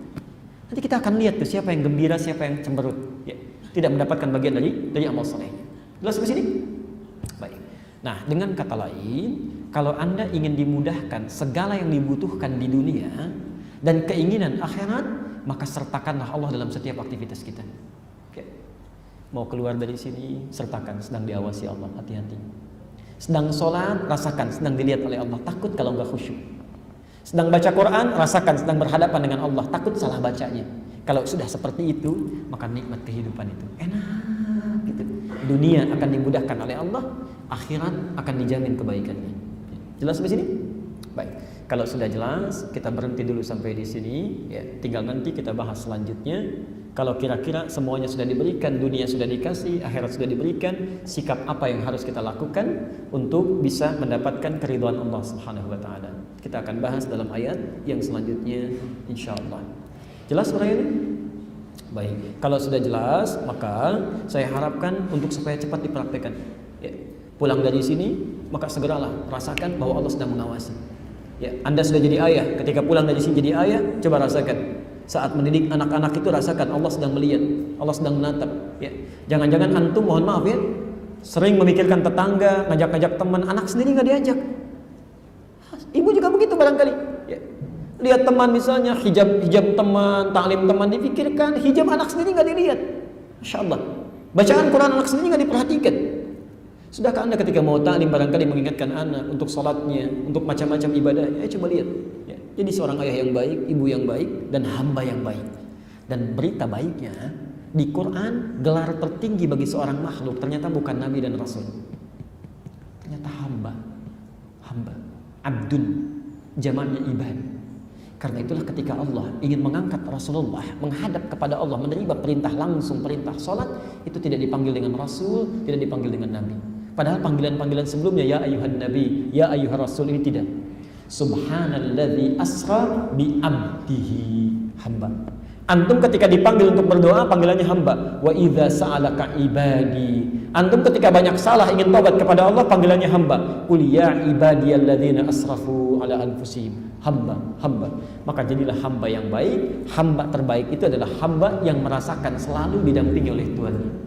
Nanti kita akan lihat tuh siapa yang gembira, siapa yang cemberut. Ya. Tidak mendapatkan bagian dari amal solehnya. Jelas sampai sini? Baik. Nah, dengan kata lain, kalau Anda ingin dimudahkan segala yang dibutuhkan di dunia dan keinginan akhirat, maka sertakanlah Allah dalam setiap aktivitas kita. Oke. Mau keluar dari sini, sertakan sedang diawasi Allah, hati-hati. Sedang sholat, rasakan sedang dilihat oleh Allah, takut kalau enggak khusyuk. Sedang baca Quran, rasakan sedang berhadapan dengan Allah, takut salah bacanya. Kalau sudah seperti itu, maka nikmat kehidupan itu enak gitu. Dunia akan dimudahkan oleh Allah, akhirat akan dijamin kebaikannya. Jelas sampai sini? Baik. Kalau sudah jelas, kita berhenti dulu sampai di sini. Ya, tinggal nanti kita bahas selanjutnya. Kalau kira-kira semuanya sudah diberikan, dunia sudah dikasih, akhirat sudah diberikan, sikap apa yang harus kita lakukan untuk bisa mendapatkan keridhaan Allah Subhanahu wa taala. Kita akan bahas dalam ayat yang selanjutnya insyaallah. Jelas suara ini? Baik, kalau sudah jelas, maka saya harapkan untuk supaya cepat dipraktekkan. Ya. Pulang dari sini, maka segeralah rasakan bahwa Allah sedang mengawasi. Ya, Anda sudah jadi ayah, ketika pulang dari sini jadi ayah, coba rasakan. Saat mendidik anak-anak itu rasakan Allah sedang melihat, Allah sedang menatap. Ya. Jangan-jangan antum, mohon maaf ya, sering memikirkan tetangga, ngajak-ngajak teman, anak sendiri nggak diajak. Ibu juga begitu barangkali. Ya. Lihat teman misalnya, hijab teman, taklim teman dipikirkan, hijab anak sendiri nggak dilihat. Masya Allah. Bacaan Quran anak sendiri nggak diperhatikan. Sudahkah Anda ketika mau taklim barangkali mengingatkan anak untuk sholatnya, untuk macam-macam ibadah? Coba lihat. Ya. Jadi seorang ayah yang baik, ibu yang baik, dan hamba yang baik. Dan berita baiknya, di Quran gelar tertinggi bagi seorang makhluk ternyata bukan nabi dan rasul. Ternyata hamba. Abdun, jamaknya ibad. Karena itulah ketika Allah ingin mengangkat Rasulullah menghadap kepada Allah, menerima perintah langsung, perintah sholat, itu tidak dipanggil dengan Rasul, tidak dipanggil dengan Nabi. Padahal panggilan-panggilan sebelumnya, ya ayuhan Nabi, ya ayuhan Rasul, ini tidak. Subhanalladzi asra bi abdihi, hamba. Antum ketika dipanggil untuk berdoa, panggilannya hamba. Wa idza sa'alaka ibadi. Antum ketika banyak salah ingin tobat kepada Allah, panggilannya hamba. Qul ya ibadiyalladzina asrafu ala anfusihim. Hamba. Maka jadilah hamba yang baik. Hamba terbaik itu adalah hamba yang merasakan selalu didampingi oleh Tuhannya.